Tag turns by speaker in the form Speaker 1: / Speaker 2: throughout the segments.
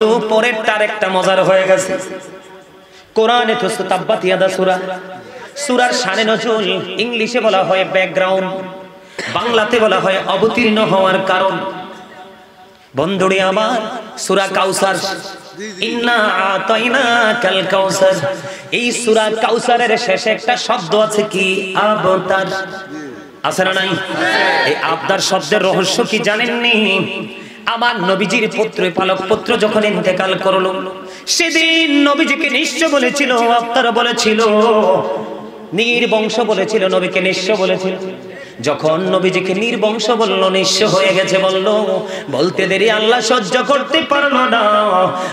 Speaker 1: তো পরের তার একটা মজার হয়ে গেছে। কোরআনে তো তাব্বাত ইয়াদা সূরা, সূরার শানে নজুল ইংলিশে বলা হয় ব্যাকগ্রাউন্ড, বাংলাতে বলা হয় অবতীর্ণ হওয়ার কারণ। বন্ধুরে আমার, সূরা কাউসার, ইন্না আতাইনাকাল কাউসার, এই সূরা কাউসারের শেষে একটা শব্দ আছে কি? আবতার। আছে না নাই? এই আবতার শব্দের রহস্য কি জানেননি? আমার নবীজির পুত্র পালক পুত্র যখন ইন্তেকাল করলো, সেদিন নবীজিকে নিঃস্ব বলেছিল, আবতার বলেছিল, নির্বংশ বলেছিল, নবীকে নিঃস্ব বলেছিল। যখন নবীজিকে নির্বংশ বলল, নিঃস্ব হয়ে গেছে বলল, বলতে দেরি আল্লাহ সহ্য করতে পারলো না।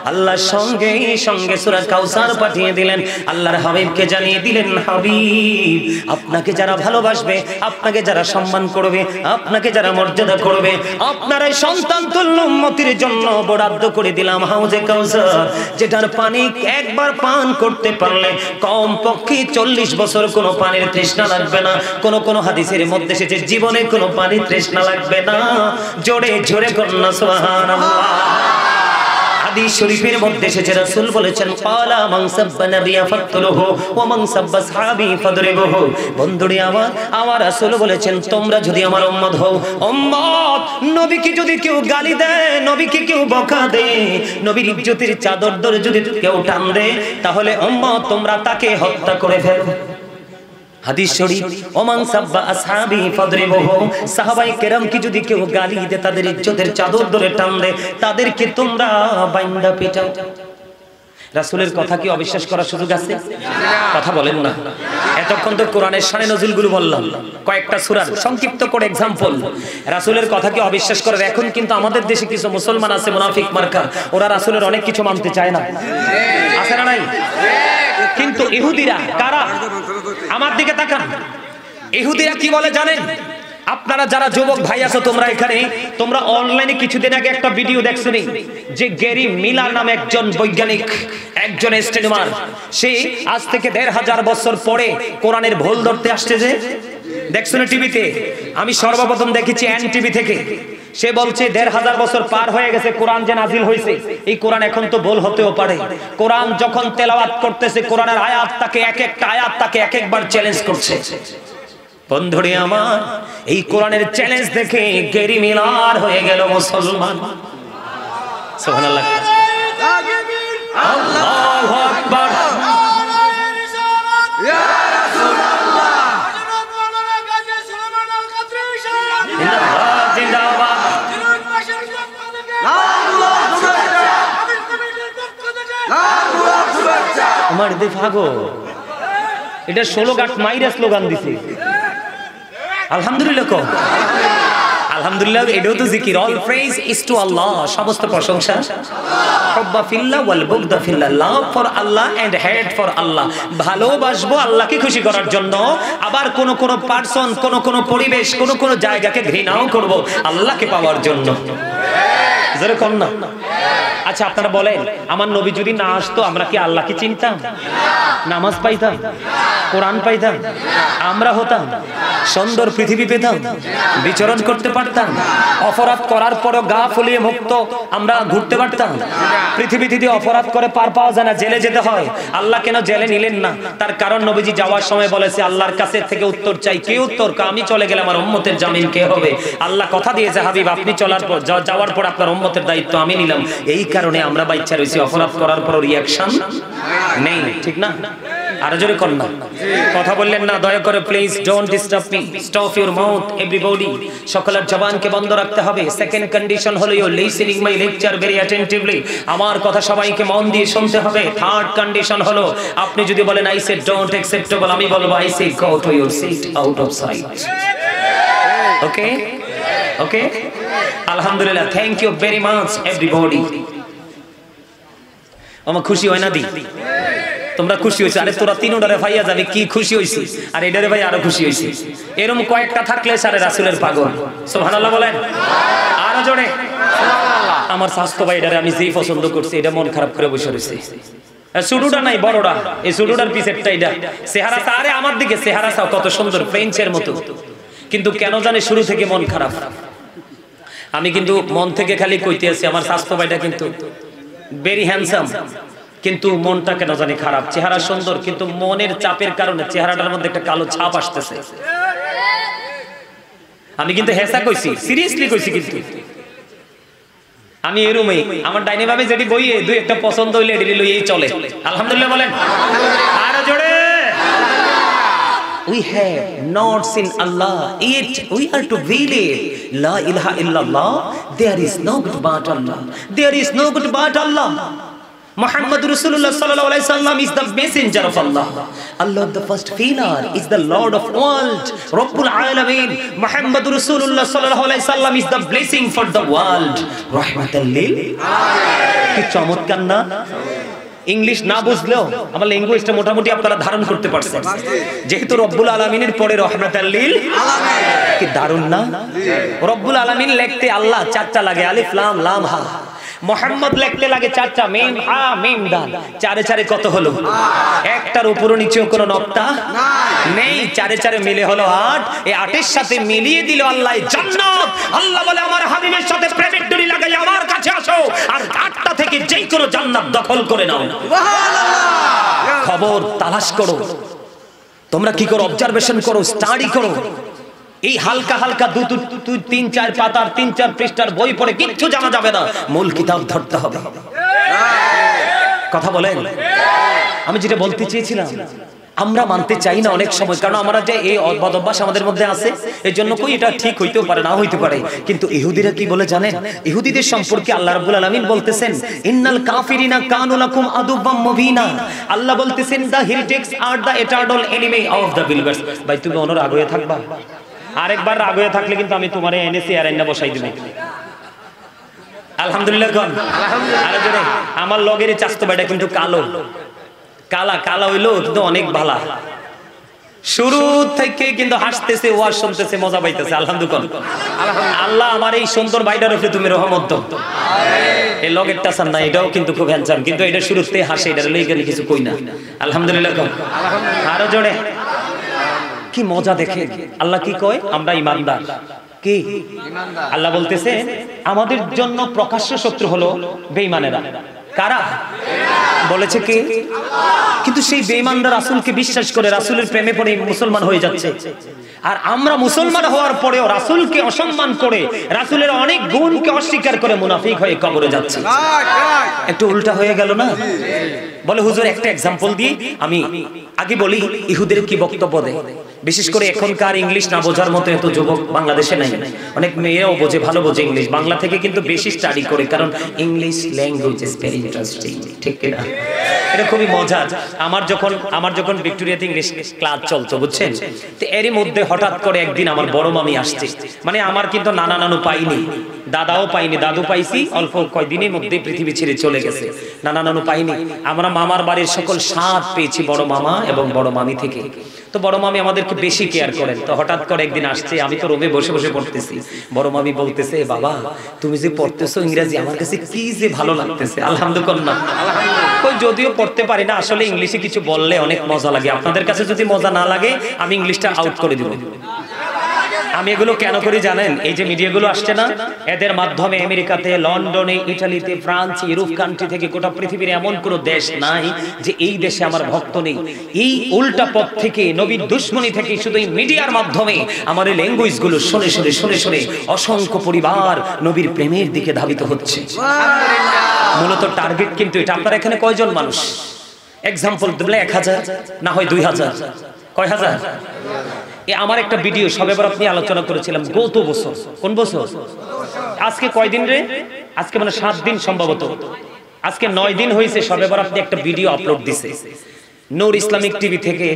Speaker 1: আল্লাহ সঙ্গে সঙ্গে সূরা কাউসার পাঠিয়ে দিলেন। আল্লাহর হাবিবকে জানিয়ে দিলেন, হাবিব, আপনাকে যারা ভালোবাসবে, আপনাকে যারা সম্মান করবে, আপনাকে যারা মর্যাদা করবে, আপনার এই সন্তান তুল্য উম্মতের জন্য বরাদ্দ করে দিলাম হাউজে কাউসার, যেটার পানি একবার পান করতে পারলে কম পক্ষে 40 বছর কোনো পানির তৃষ্ণা লাগবে না। কোন হাদিসের মধ্যে এসেছে জীবনে কোনো পানি তৃষ্ণা লাগবে না। জোরে জোরে কন্যা সুবহানাল্লাহ। হাদিস শরীফের মধ্যে এসেছে, রাসূল বলেছেন, ক্বালা মান সাব্বা নাবিয়া ফাকতুলহু ওয়া মান সাব্বা সাহাবী ফাদরিবহু। বন্ধুরে আমার রাসূল বলেছেন, তোমরা যদি আমার উম্মত হও, উম্মত, নবীকে যদি কেউ গালি দেয়, নবীকে কেউ বকা দেয়, নবীর ইজ্জতের চাদর ধরে যদি কেউ টান দেয়, তাহলে উম্মত তোমরা তাকে হত্যা করে ফেলো। হাদিস শরীফ, ওমান সাব্বা আসহাবি ফাদরিবহু, সাহাবায়ে কেরামকে যদি কেউ গালি দেয়, তাদের ইজ্জতের চাদর ধরে টান দেয়, তাদেরকে তোমরা বাইন্দা পেটাও। রাসূলের কথা কি অবিশ্বাস করার সুযোগ আছে? কথা বলেন না। এতক্ষণ তো কোরআনের শানে নজুলগুলো বললাম, কয়েকটা সূরার সংক্ষিপ্ত করে এক্সাম্পল। রাসূলের কথা কি অবিশ্বাস করে? এখন কিন্তু আমাদের দেশে কিছু মুসলমান আছে মুনাফিক মার্কা, ওরা রাসূলের অনেক কিছু মানতে চায় না। আছে না নাই? কিন্তু ইহুদিরা কারা? আমার দিকে তাকান। ইহুদিরা কি বলে জানেন? আপনারা যারা যুবক ভাই আছো, তোমরা এখানে, তোমরা অনলাইনে কিছুদিন আগে একটা ভিডিও দেখছনি, যে গ্যারি মিলার নামে একজন বৈজ্ঞানিক, একজন অ্যাস্ট্রোনমার, সে আজ থেকে ১৫০০ বছর পরে কোরআনের ভুল ধরতে আসছে। যে দেখছনি টিভিতে? আমি সর্বপ্রথম দেখেছি এনটিভি থেকে। সে বলছে ১৫০০ বছর পার হয়ে গেছে কোরআন যে নাজিল হয়েছে, এই কোরআন এখন তো ভুল হতেও পারে। কোরআন যখন তেলাওয়াত করতেছে, কোরআনের আয়াত তাকে এক একটা আয়াত তাকে এক একবার চ্যালেঞ্জ করছে। বন্ধুরে আমার, এই কোরআনের চ্যালেঞ্জ দেখে গেরি মিলার হয়ে গেল মুসলমান। সুবহানাল্লাহ, আল্লাহু আকবার। ইয়া রাসূলুল্লাহ, জিন্দাবাদ। আমার দেখাগো, এটা 16 গাট মাইরা স্লোগান দিছে। আলহামদুলিল্লাহ কো, আলহামদুলিল্লাহ, এটাও তো জিকির। All praise is to Allah, সমস্ত প্রশংসা। হুব্বা ফিল্লাহ ওয়াল বুগদা ফিল্লাহ, love for Allah and hate for Allah. ভালোবাসবো আল্লাহকে খুশি করার জন্য, আবার কোন পারসন, কোন পরিবেশ, কোন জায়গাকে ঘৃণাও করব আল্লাহকে পাওয়ার জন্য। জোরে কোন না। আচ্ছা, আপনারা বলেন, আমার নবী যদি না আসতো, আমরা কি আল্লাহকে চিনতাম? নামাজ পাইতাম? কোরআন পাইতাম? আমরা হতাম সুন্দর পৃথিবী পেতাম? বিচরণ করতে পারতাম? অপরাধ করার পরও গা ফুলিয়ে মুক্ত আমরা ঘুরতে পারতাম? পৃথিবী থেকে অপরাধ করে পার পাওয়া যায় না, জেলে যেতে হয়। আল্লাহ কেন জেলে নিলেন না? তার কারণ নবীজি যাওয়ার সময় বলেছে, আল্লাহর কাছে থেকে উত্তর চাই। কে উত্তর? আমি চলে গেলে আমার উম্মতের জামিন কে হবে? আল্লাহ কথা দিয়েছে, হাবিব, আপনি যাওয়ার পর আপনার উম্মতের দায়িত্ব আমি নিলাম। এই কারণে আমরা বাচ্চা রয়েছি, অপরাধ করার পর রিয়াকশন নেই। ঠিক না? আরো জোরে কর না। কথা বললেন না, দয়া করে please don't disturb me, stop your mouth everybody. সকলের জবানকে বন্ধ রাখতে হবে। সেকেন্ড কন্ডিশন হলো you listening my lecture very attentively, আমার কথা সবাইকে মন দিয়ে শুনতে হবে। থার্ড কন্ডিশন হলো, আপনি যদি বলেন আই সে ডোন্ট অ্যাকসেপ্টেবল, আমি বলবো I say go to your seat out of sight. Okay okay, আলহামদুলিল্লাহ, thank you very much everybody. আমার খুশি হয় না দি? তোমরা খুশি হয়েছে? আরে তোরা তিনটারে ভাইয়া যাবে, কি খুশি হয়েছি। আর এটারে ভাই আরো খুশি হয়েছি। এরকম কয়েকটা থাকলে সারে রাসূলের পাগল। সুবহানাল্লাহ বলেন আরো জোরে। আমার স্বাস্থ্য ভাই, এটারে আমি যেই পছন্দ করছি, এটা মন খারাপ করে বসে রয়েছে। সুডুটা নাই, বড়টা, এই সুডুটার পিছেরটা এটা। চেহারা তারে আমার দিকে, চেহারা চাও কত সুন্দর, ফ্রেঞ্চের মতো, কিন্তু কেন জানে শুরু থেকে মন খারাপ। আমি কিন্তু মন থেকে খালি কইতে আছি, আমার স্বাস্থ্য ভাইটা কিন্তু ভেরি হ্যান্ডসাম, কিন্তু মনটা কেন জানি খারাপ। চেহারা সুন্দর কিন্তু মনের চাপের কারণে চেহারাটার মধ্যে একটা কালো ছাপ আসতেছে। আমি কিন্তু হেসা কইছি, সিরিয়াসলি কইছি। কিন্তু আমি এরুমই, আমার ডাইনে ভাবে যেটি বইয়ে দুই একটা পছন্দ হইলে এটি লইয়েই চলে। আলহামদুলিল্লাহ বলেন আরো জোরে। We have not seen Allah, yet we are to believe La ilaha illallah, there is no good but Allah, there is no good but Allah. Muhammad Rasulullah sallallahu alaihi wasallam is the messenger of Allah. Allah the first pillar is the Lord of world, Rabbul Alamin. Muhammad Rasulullah sallallahu alaihi wasallam is the blessing for the world, rahmatan lil alamin. কি চমৎকার না? English না বুঝলেও আমার ল্যাঙ্গুয়েজটা মোটামুটি আপনারা ধারণ করতে পারছেন, যেহেতু রব্বুল আলামিনের পরে রহমাতাল লিল আলামিন। কি দারুণ না? রব্বুল আলামিন লিখতে আল্লাহ চারটা লাগে, আলিফ লাম লাম হা। মোহাম্মদ লিখতে লাগে চারটা, মিম হা মিম দাল। চারে চারে কত হলো? একটার উপর নিচেও কোনো নক্তা নেই, চারে চারে মিলে হলো ৮। এই ৮এর সাথে মিলিয়ে দিল আল্লাহ জান্নাত। আল্লাহ বলে আমার হাবিবের সাথে প্রেমের ডুরি লাগাই আমার কাছে আসো, আর ৮টা থেকে যেই কোনো জান্নাত দখল করে নাও। সুবহানাল্লাহ। খবর তালাশ করো, তোমরা কি করো? অবজারভেশন করো, স্টাডি করো। এই হালকা হালকা ২-৩-৪ পাতার ৩-৪ পৃষ্ঠার বই পড়ে কিচ্ছু জানা যাবে না, মূল কিতাব ধরতে হবে। কথা বলেন? আমি যেটা বলতে চেয়েছিলাম, আমরা মানতে চাই না অনেক সময়, কারণ আমরা যে এই বদ অভ্যাস আমাদের মধ্যে আছে, এই জন্য কই এটা ঠিক হইতেও পারে, না হইতে পারে। কিন্তু ইহুদিরা কি বলে জানেন? ইহুদিদের সম্পর্কে আল্লাহ রাব্বুল আলামিন বলতেছেন, ইন্নাল কাফিরিনা কানু লাকুম আদুব্বাম মুবিনা। আল্লাহ বলতেছেন, the heretics are the eternal enemy of the believers. ভাই তুমি অনর আগে থাকবা, আরেকবার রাগ হয়ে থাকলে কিন্তু আমি তোমারে এনেছি আর এনে বসাই দিব। আলহামদুলিল্লাহ কোন আলহামদুলিল্লাহ। আমার লগের চাস্তো ভাইটা কিন্তু কালো, কালা কালা হইলো কিন্তু অনেক ভালা। শুরু থেকে কিন্তু হাসতেছে, ওয়াজ শুনতেছে, মজা পাইতেছে। আলহামদুলিল্লাহ। আল্লাহ আমার এই সুন্দর ভাইটার উপরে তুমি রহমত দাও। এই লগের টাসান না, এটাও কিন্তু খুব হ্যান্ডসাম, কিন্তু এটা শুরুতে হাসে, এটা লইগেলে কিছু কই না। আলহামদুলিল্লাহ কোন আরো জোরে। কি মজা দেখে আল্লাহ কি কয়? আমরা ঈমানদার। কি আল্লাহ বলতেছে আমাদের জন্য প্রকাশ্য শত্রু হলো বেঈমানেরা। কারা বলেছে? কি? কিন্তু সেই বেঈমানরা রাসূলকে বিশ্বাস করে রাসূলের প্রেমে পড়ে মুসলমান হয়ে যাচ্ছে, আর আমরা মুসলমান হওয়ার পরেও রাসূলকে অসম্মান করে রাসূলের অনেক গুণকে অস্বীকার করে মুনাফিক হয়ে কবরে যাচ্ছে। একটু উল্টা হয়ে গেল না? বলে হুজুর একটা এক্সাম্পল দিই। আমি আগে বলি ইহুদের কি বক্তব্য দেয়। বিশেষ করে এখনকার ইংলিশ না বোঝার মতো এত যুবক বাংলাদেশে নাই। অনেক মেয়েও বোঝে, ভালো বোঝে ইংলিশ, বাংলা থেকে কিন্তু বেশি স্টাডি করে, কারণ English language is very interesting. ঠিক কিনা? এটা খুবই মজার। আমার যখন ভিক্টোরিয়াতে ইংলিশ ক্লাস চলতো, বুঝছেন, তো এরই মধ্যে হঠাৎ করে একদিন আমার বড় মামি আসছে। মানে আমার কিন্তু নানা নানু পাইনি, দাদাও পাইনি, দাদু পাইছি অল্প কয়েকদিনের মধ্যে পৃথিবী ছেড়ে চলে গেছে। নানা নানু পাইনি। আমরা মামার বাড়ির সকল স্বাদ পেয়েছি বড় মামা এবং বড় মামি থেকে। তো বড় মামি আমাদেরকে বেশি কেয়ার করেন। তো হঠাৎ করে একদিন আসছে, আমি তো রুমে বসে বসে পড়তেছি। বড় মামি বলতেছে, বাবা তুমি যে পড়তেছো ইংরেজি, আমার কাছে কি যে ভালো লাগতেছে। আলহামদুলিল্লাহ। কই যদিও পড়তে পারি না, আসলে ইংলিশে কিছু বললে অনেক মজা লাগে। আপনাদের কাছে যদি মজা না লাগে আমি ইংলিশটা আউট করে দিব। আমি এগুলো কেন করি জানেন? এই যে মিডিয়াগুলো আসছে না, এদের মাধ্যমে আমেরিকাতে, লন্ডনে, ইটালিতে, ফ্রান্স, ইউরোপ কান্ট্রি থেকে গোটা পৃথিবীর এমন কোনো দেশ নাই যে এই দেশে আমার ভক্ত নেই। এই উল্টা পথ থেকে, নবীর দুশ্মনী থেকে শুধু এই মিডিয়ার মাধ্যমে আমার এই ল্যাঙ্গুয়েজ গুলো শুনে শুনে শুনে শুনে অসংখ্য পরিবার নবীর প্রেমের দিকে ধাবিত হচ্ছে। মূলত টার্গেট কিন্তু এটা। আপনারা এখানে কয়জন মানুষ? এক্সাম্পল দিলে 1000 না হয় 2000, কয় হাজার? আমার একটা ভিডিও সবে বরাত নিয়ে আলোচনা করেছিলাম গত বছর। কোন বছর? আজকে কয়দিন রে? আজকে মানে 7 দিন সম্ভবত। আজকে 9 দিন হয়েছে সবে বরাত নিয়ে একটা ভিডিও আপলোড দিছে নূর ইসলামিক টিভি থেকে।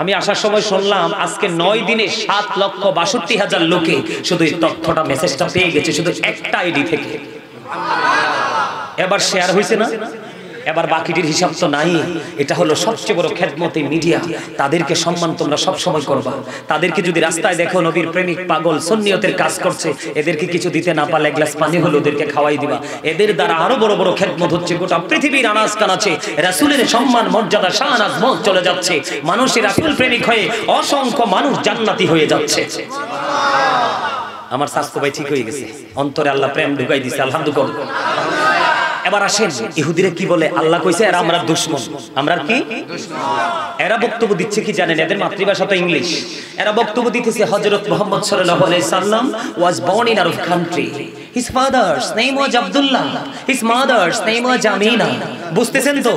Speaker 1: আমি আসার সময় শুনলাম আজকে 9 দিনে 7,62,000 লোকে শুধু এই তথ্যটা, মেসেজটা পেয়ে গেছে শুধু একটা আইডি থেকে। এবার শেয়ার হয়েছে না? এবার বাকিটির হিসাব তো নাই। এটা হলো সবচেয়ে বড় খেদমতে মিডিয়া। তাদেরকে সম্মান তোমরা সব সময় করবা। তাদেরকে যদি রাস্তায় দেখো নবীর প্রেমিক পাগল সুন্নিয়তের কাজ করছে, এদেরকে কিছু দিতে না পারলে এক গ্লাস পানি হলো ওদেরকে খাওয়াই দিবা। এদের দ্বারা আরো বড় বড় খেদমত হচ্ছে। গোটা পৃথিবীর আনাজ কানাচে রাসূলের সম্মান, মর্যাদা, শান আজমত চলে যাচ্ছে। মানুষের রাসূল প্রেমিক হয়ে অসংখ্য মানুষ জান্নাতি হয়ে যাচ্ছে। আমার স্বাস্থ্য ভাই ঠিক হয়ে গেছে, অন্তরে আল্লাহ প্রেম ঢুকাই দিছে। আলহামদুলিল্লাহ। এবার আসেন ইহুদিরা কি বলে, আল্লাহ কইছে এরা আমরা দুশমন, আমরা কি দুশমন। এরা বক্তব্য দিচ্ছে কি জানেন, এদের মাতৃভাষা তো ইংলিশ। এরা বক্তব্য দিতেছে হযরত মুহাম্মদ সাল্লাল্লাহু আলাইহি সাল্লাম was born in Arab country, his father's name was Abdullah, his mother's name was Amina। বুঝতেছেন তো?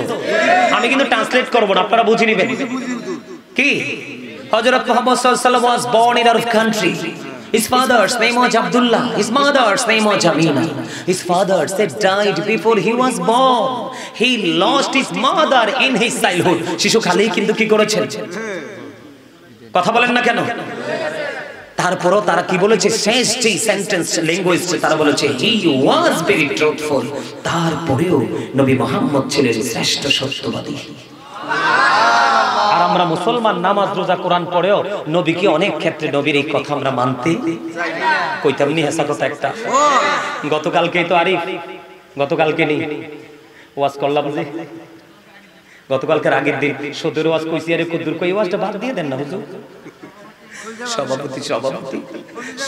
Speaker 1: আমি কিন্তু ট্রান্সলেট করব না, আপনারা বুঝে নেবেন। কি হযরত মুহাম্মদ সাল্লাল্লাহু আলাইহি সাল্লাম was born in Arab country, his father's name was Abdullah, his mother's name was Amina, his father said died before he was born, he lost his mother in his childhood। শিশু খালেই কিন্তু কি করেছেন, কথা বলেন না কেন? তারপরও তারা কি বলেছে, শেষ যে সেন্টেন্স ল্যাঙ্গুয়েজ তারা বলেছে he was very truthful। তারপরেও নবী মুহাম্মদ ছিলেন শ্রেষ্ঠ সত্যবাদী। আর আমরা মুসলমান নামাজ রোজা কোরআন পড়েও নবীকে অনেক ক্ষেত্রে নবীর এই কথা আমরা মানতে কইতাম নি। হাসা কথা একটা, গতকালকেই তো আরিফ, গতকালকে নেই ওয়াজ করলাম যে, গতকালকের আগের দিন সদর ওয়াজ কইছি, আরে কুদ্দুর কই ওয়াজটা বাদ দিয়ে দেন না হুজুর।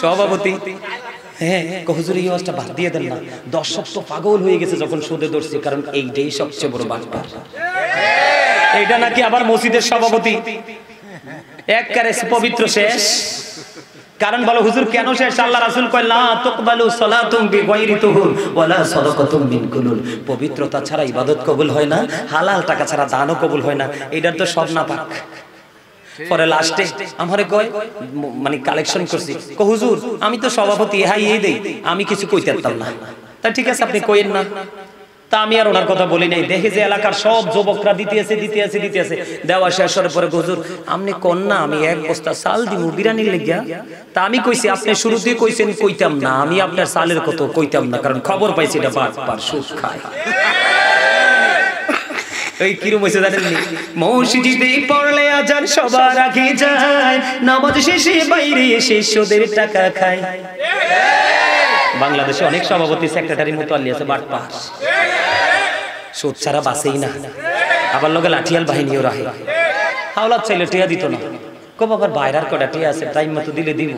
Speaker 1: সভাপতি হ্যাঁ হুজুর এই ওয়াজটা বাদ দিয়ে দেন না। দর্শক তো পাগল হয়ে গেছে যখন সুদে ধরছে, কারণ এইটাই সবচেয়ে বড় বাটপার। এইটা নাকি আবার মসজিদের সভাপতি একবারে পবিত্র শেষ। কারণ বলো হুজুর কেন শেষ? আল্লাহ রাসূল কয় লা তুকবালু সালাতুম বিগাইরি তুহুর ওয়ালা সাদাকাতুম মিন কুলুল। পবিত্রতা ছাড়া ইবাদত কবুল হয় না, হালাল টাকা ছাড়া দানও কবুল হয় না। এটার তো সব নাপাক। পরে লাস্টে আমারে কয়, মানে কালেকশন করছি, কো হুজুর আমি তো সভাপতি, হাই এই দেই, আমি কিছু কইতে পারতাম না। তা ঠিক আছে আপনি কইেন না। তা আমি আর ওনার কথা বলি নাই। দেখে যে এলাকার সব যুবকরা দিতে আছে দেওয়া শেষ হওয়ার পরে হুজুর আপনি কোন না আমি এক বস্তা চাল দিমু বিরিয়ানির লাগিয়া। তা আমি কইছি আপনি শুরুতেই কইছেন কইতাম না, আমি আপনার চালের কত কইতাম না, কারণ খবর পাইছি এটা বারবার সুদ খায়। এই কিরম হইছে জানেন নি, মসজিদে পড়লে আজান সবার আগে যায়, নামাজ শেষে বাইরে এসে সুদের টাকা খায়। বাংলাদেশে অনেক সভাপতি সেক্রেটারি মুতাল্লি আছে বাটপার, সুদ ছাড়া বাঁচেই না। আবার লগে লাঠিয়াল বাহিনীও রাহে। হাওলাত চাইলে টিয়া দিত না, কো বাবার বাইরার কটা টিয়া আছে টাইম মতো দিলে দিব।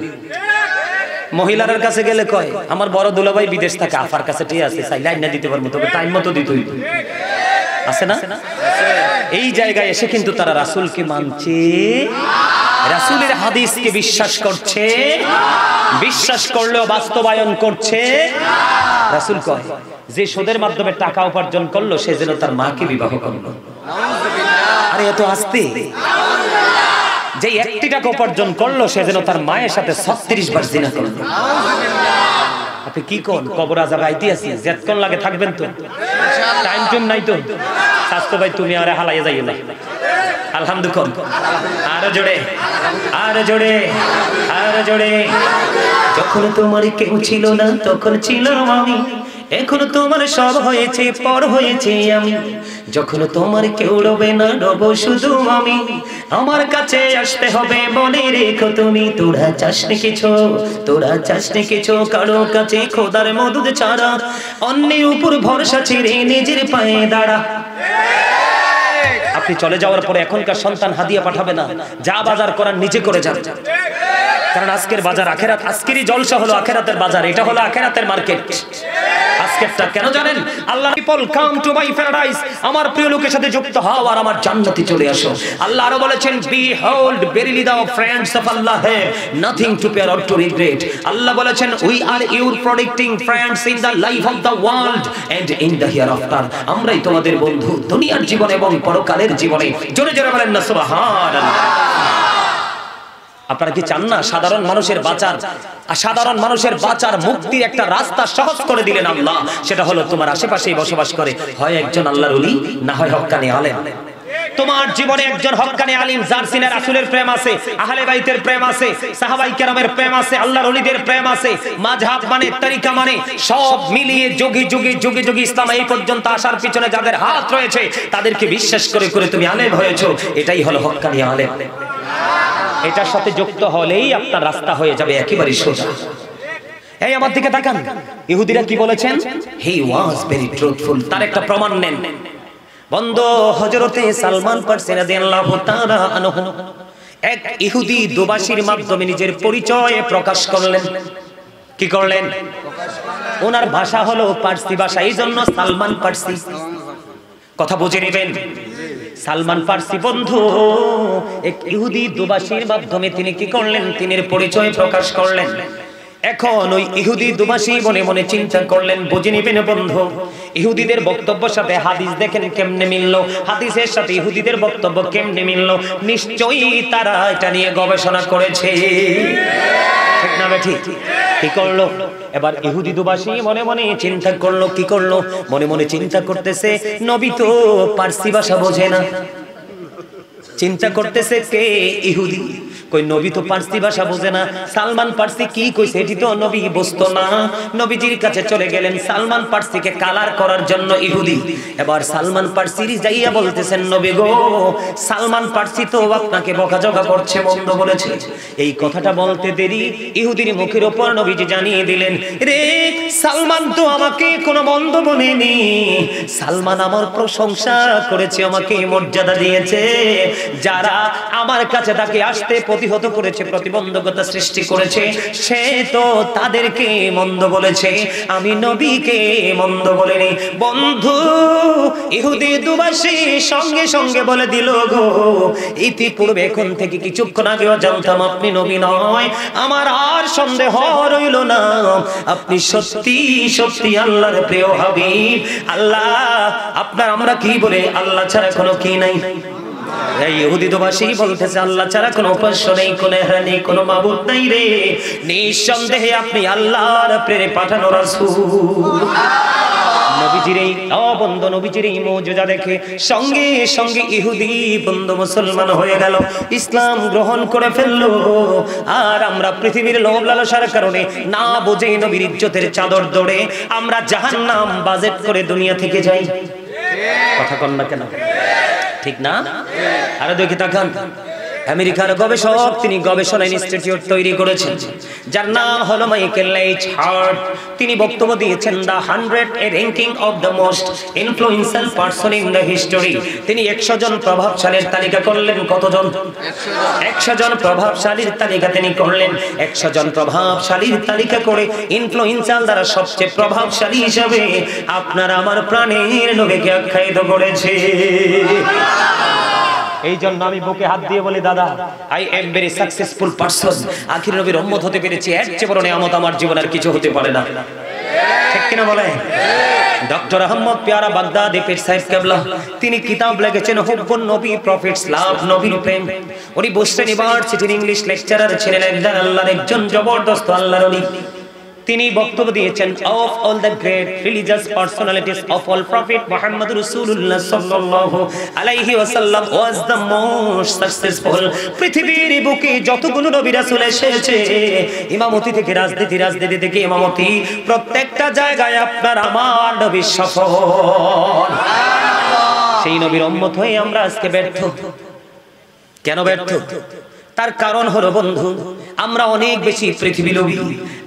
Speaker 1: মহিলার কাছে গেলে কয় আমার বড় দুলাভাই বিদেশ থাকে, আফার কাছে টিয়া আছে চাইলে আইনা দিতে পারবো, তবে টাইম মতো দিতই আছে না। এই জায়গায় এসে কিন্তু তারা রাসূলকে মানছে, রাসূলের হাদিসকে বিশ্বাস করছে, বিশ্বাস করলেও বাস্তবায়ন করছে। রাসূল কয় যে সুদের মাধ্যমে টাকা উপার্জন করলো সে যেন তার মাকে বিবাহ করলো। আরে এত আস্তে। যে একটি টাকা উপার্জন করলো সে যেন তার মায়ের সাথে 36 বার জিনা করলো। আপনি কি কোন কবর আযাব আইতি আছি, যেতক্ষণ লাগে থাকবেন তো, টাইম টুম নাই তো। স্বাস্থ্য ভাই তুমি আরে হালাইয়া যাইও না। আলহামদুলিল্লাহ, আরো জোরে, আরো জোরে, আরো জোরে। যখন তোমার কেউ ছিল না তখন ছিলাম আমি, এখন তোমার সব হয়েছে পর হয়েছে আমি। যখন তোমার কেউ রবে না রব শুধু আমি, আমার কাছে আসতে হবে বলে রেখো তুমি। তোরা চাসনি কিছু, তোরা চাসনি কিছু কারো কাছে খোদার মদদ ছাড়া, অন্যের উপর ভরসা ছেড়ে নিজের পায়ে দাঁড়া। আপনি চলে যাওয়ার পরে এখনকার সন্তান হাদিয়া পাঠাবে না, যা বাজার করার নিজে করে যান। কারণ আজকের বাজার আখেরাত, আজকেরই জলসা হলো আখেরাতের বাজার, এটা হলো আখেরাতের মার্কেট। আজকেরটা কেন জানেন? আল্লাহ people come to my paradise, আমার প্রিয় লোকের সাথে যুক্ত হও আর আমার জান্নাতে চলে আসো। আল্লাহ আরো বলেছেন behold verily the friends of Allah have nothing to fear or to regret। আল্লাহ বলেছেন we are your protecting friends in the life of the world and in the hereafter। আমরাই তোমাদের বন্ধু দুনিয়ার জীবনে এবং পরকালের জীবনে। জোরে জোরে বলেন না সুবহানাল্লাহ। আপনারা কি চান না সাধারণ মানুষের বাঁচার, সাধারণ মানুষের বাঁচার মুক্তির একটা রাস্তা সহজ করে দিলেন আল্লাহ। সেটা হলো তোমার আশেপাশেই বসবাস করে হয় একজন আল্লাহর ওলি, না হয় হক্কানি আলেম। তোমার জীবনে একজন হক্কানি আলিম যার সিনে রাসূলের প্রেম আছে, আহলে বাইতের প্রেম আছে, সাহাবায়ে কেরামের প্রেম আছে, আল্লাহর ওলিদের প্রেম আছে, মাযহাব মানে তরিকা মানে সব মিলিয়ে যুগে যুগে যুগে যুগে ইসলাম এই পর্যন্ত আসার পিছনে যাদের হাত রয়েছে তাদেরকে বিশ্বাস করে করে তুমি আলেম হয়েছো, এটাই হলো হক্কানি আলেম। এটার সাথে যুক্ত হলেই আপনার রাস্তা হয়ে যাবে একেবারে সোজা। এই আমার দিকে তাকান, ইহুদিরা কি বলেছেন? হি ওয়াজ ভেরি ট্রুথফুল। তার একটা প্রমাণ নেন বন্ধু, হযরতে সালমান ফারসি রাদিয়াল্লাহু তাআলা আনহু এক ইহুদি দোবাসীর মাধ্যমে নিজের পরিচয় প্রকাশ করলেন। কি করলেন? ওনার ভাষা হলো পার্সি ভাষা, এই জন্য সালমান পার্সি। কথা বুঝে নেবেন। সালমান পার্সি বন্ধু এক ইহুদি দুবাসীর মাধ্যমে তিনি কি করলেন, তিনের পরিচয় প্রকাশ করলেন। এখন ওই ইহুদি দুবাসী মনে মনে চিন্তা করলেন, বুঝে নিবেন বন্ধু, ইহুদিদের বক্তব্যের সাথে হাদিস দেখেন কেমনে মিললো, হাদিসের সাথে ইহুদিদের বক্তব্য কেমনে মিললো, নিশ্চয়ই তারা এটা নিয়ে গবেষণা করেছে, ঠিক না বেঠি? কি করলো এবার ইহুদি দুবাসী মনে মনে চিন্তা করলো, কি করলো, মনে মনে চিন্তা করতেছে নবী তো পার্সি ভাষা বোঝে না। চিন্তা করতেছে কে? ইহুদি। কই নবী তো পার্সি ভাষা বোঝে না, সালমান পার্সি কি কইছে এটি তো নবী বুঝতো না। নবীজির কাছে চলে গেলেন সালমান পার্সিকে কালার করার জন্য ইহুদি। এবার সালমান পার্সি যাইয়া বলতেছেন, নবী গো, সালমান পার্সি তো আপনাকে বকাঝকা করছে, মন্দ বলেছে। এই কথাটা বলতে দেরি ইহুদির মুখের উপর নবীজি জানিয়ে দিলেন, রে সালমান তো আমাকে কোনো মন্দ বলেনি, সালমান আমার প্রশংসা করেছে, আমাকে মর্যাদা দিয়েছে। যারা আমার কাছে তাকে আসতে প্রতিহত করেছে, প্রতিবন্ধকতা সৃষ্টি করেছে, সে তো তাদেরকে মন্দ বলেছে, আমি নবীকে মন্দ বলিনি। বন্ধু ইহুদি দুবাসী সঙ্গে সঙ্গে বলে দিল, গো ইতিপূর্বে এখন থেকে কিছুক্ষণ আগেও জানতাম আপনি নবী নয়, আমার আর সন্দেহ রইল না, আপনি সত্যি সত্যি আল্লাহর প্রিয় হাবিব। আল্লাহ আপনার আমরা কি বলে, আল্লাহ ছাড়া কোনো কি নাই। এই ইহুদি দুবাসী বলতেছে, আল্লাহ ছাড়া কোনো উপাস্য নেই, কোনো ইলাহ নেই, কোনো মাবুদ নাই রে, নিঃসন্দেহে আপনি আল্লাহর প্রেরে পাঠানো রাসূল। নবীজির এই বন্ধু, নবীজির এই মুজিজা দেখে সঙ্গে সঙ্গে ইহুদি বন্ধু মুসলমান হয়ে গেল, ইসলাম গ্রহণ করে ফেললো। আর আমরা পৃথিবীর লোভ লালসার কারণে না বুঝে নবীর ইজ্জতের চাদর দড়ে আমরা জাহান্নাম বাজেট করে দুনিয়া থেকে যাই। কথা কন না কেন, ঠিক না? আরে দেখি তাকান, আমেরিকার গবেষক তিনি গবেষণা ইনস্টিটিউট তৈরি করেছেন, যার নাম হলো মাইকেল এইচ হার্ট। তিনি বক্তব্য দিয়েছেন the 100 A ranking of the most influential person in the history. তিনি 100 জন প্রভাবশালীর তালিকা করলেন। কতজন? 100 জন প্রভাবশালীর তালিকা তিনি করলেন। 100 জন প্রভাবশালীর তালিকা করে ইনফ্লুয়েন্সিয়াল দ্বারা সবচেয়ে প্রভাবশালী হিসেবে আপনার আমার প্রাণের নবীকে আখ্যায়িত করেছে। এই জন্য আমি বুকে হাত দিয়ে বলি, দাদা I am very successful person. আখির নবীর উম্মত হতে পেরেছি, এর চেয়ে বড় নিয়ামত আমার জীবনের কিছু হতে পারে না, ঠিক কিনা বলে? ডক্টর আহমদ পেয়ারা বাগদাদি পীর সাহেব কেবলা তিনি কিতাব লিখেছেন হুব্বুন নবী, প্রফিটস লাভ, নবীর প্রেম। উনি বোস্টন ইউনিভার্সিটির ইংলিশ লেকচারার ছিলেন, একজন আল্লাহর একজন জবরদস্ত আল্লাহর ওলি। তিনি বক্তব্য দিয়েছেন, of all the great religious personalities of all prophet Muhammad রাসূলুল্লাহ সাল্লাল্লাহু আলাইহি ওয়াসাল্লাম ওয়াজ দ্য মোস্ট সাকসেসফুল। পৃথিবীর বুকে যতগুলো নবী রাসূল এসেছে, ইমামতি থেকে রাজনীতি, রাজনীতি থেকে ইমামতি, প্রত্যেকটা জায়গায় আপনার আমার নবী সফল। সেই নবীর উম্মত হয়ে আমরা আজকে ব্যর্থ। কেন ব্যর্থ? তার কারণ হলো বন্ধু, আমরা অনেক বেশি পৃথিবী লোভী।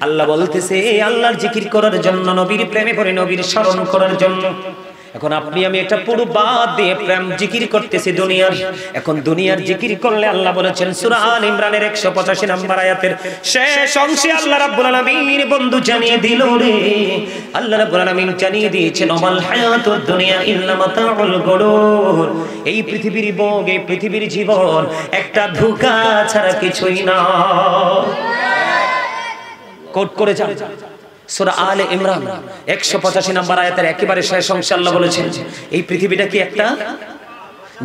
Speaker 1: আল্লাহ বলতেছে আল্লাহর জিকির করার জন্য, নবীর প্রেমে পড়ে নবীর স্মরণ করার জন্য। এখন আপনি আমি এটা পুরো বাদ দিয়ে প্রেম জিকির করতেছি দুনিয়ার। এখন দুনিয়ার জিকির করলে আল্লাহ বলেছেন সূরা আল ইমরানের 185 নম্বর আয়াতের শেষ অংশে আল্লাহ রাব্বুল আলামিন বন্ধু জানিয়ে দিল রে, আল্লাহ রাব্বুল আলামিন জানিয়ে দিয়েছেন আমাল হায়াতুদ দুনিয়া ইল্লা মাতাউল গুরুর। এই পৃথিবীর ভোগ, এই পৃথিবীর জীবন একটা ধোঁকা ছাড়া কিছুই না। কোট করে যান সূরা আলে ইমরান 185 নম্বর আয়াতের একেবারে শেষ অংশে আল্লাহ বলেছেন এই পৃথিবীটা কি একটা,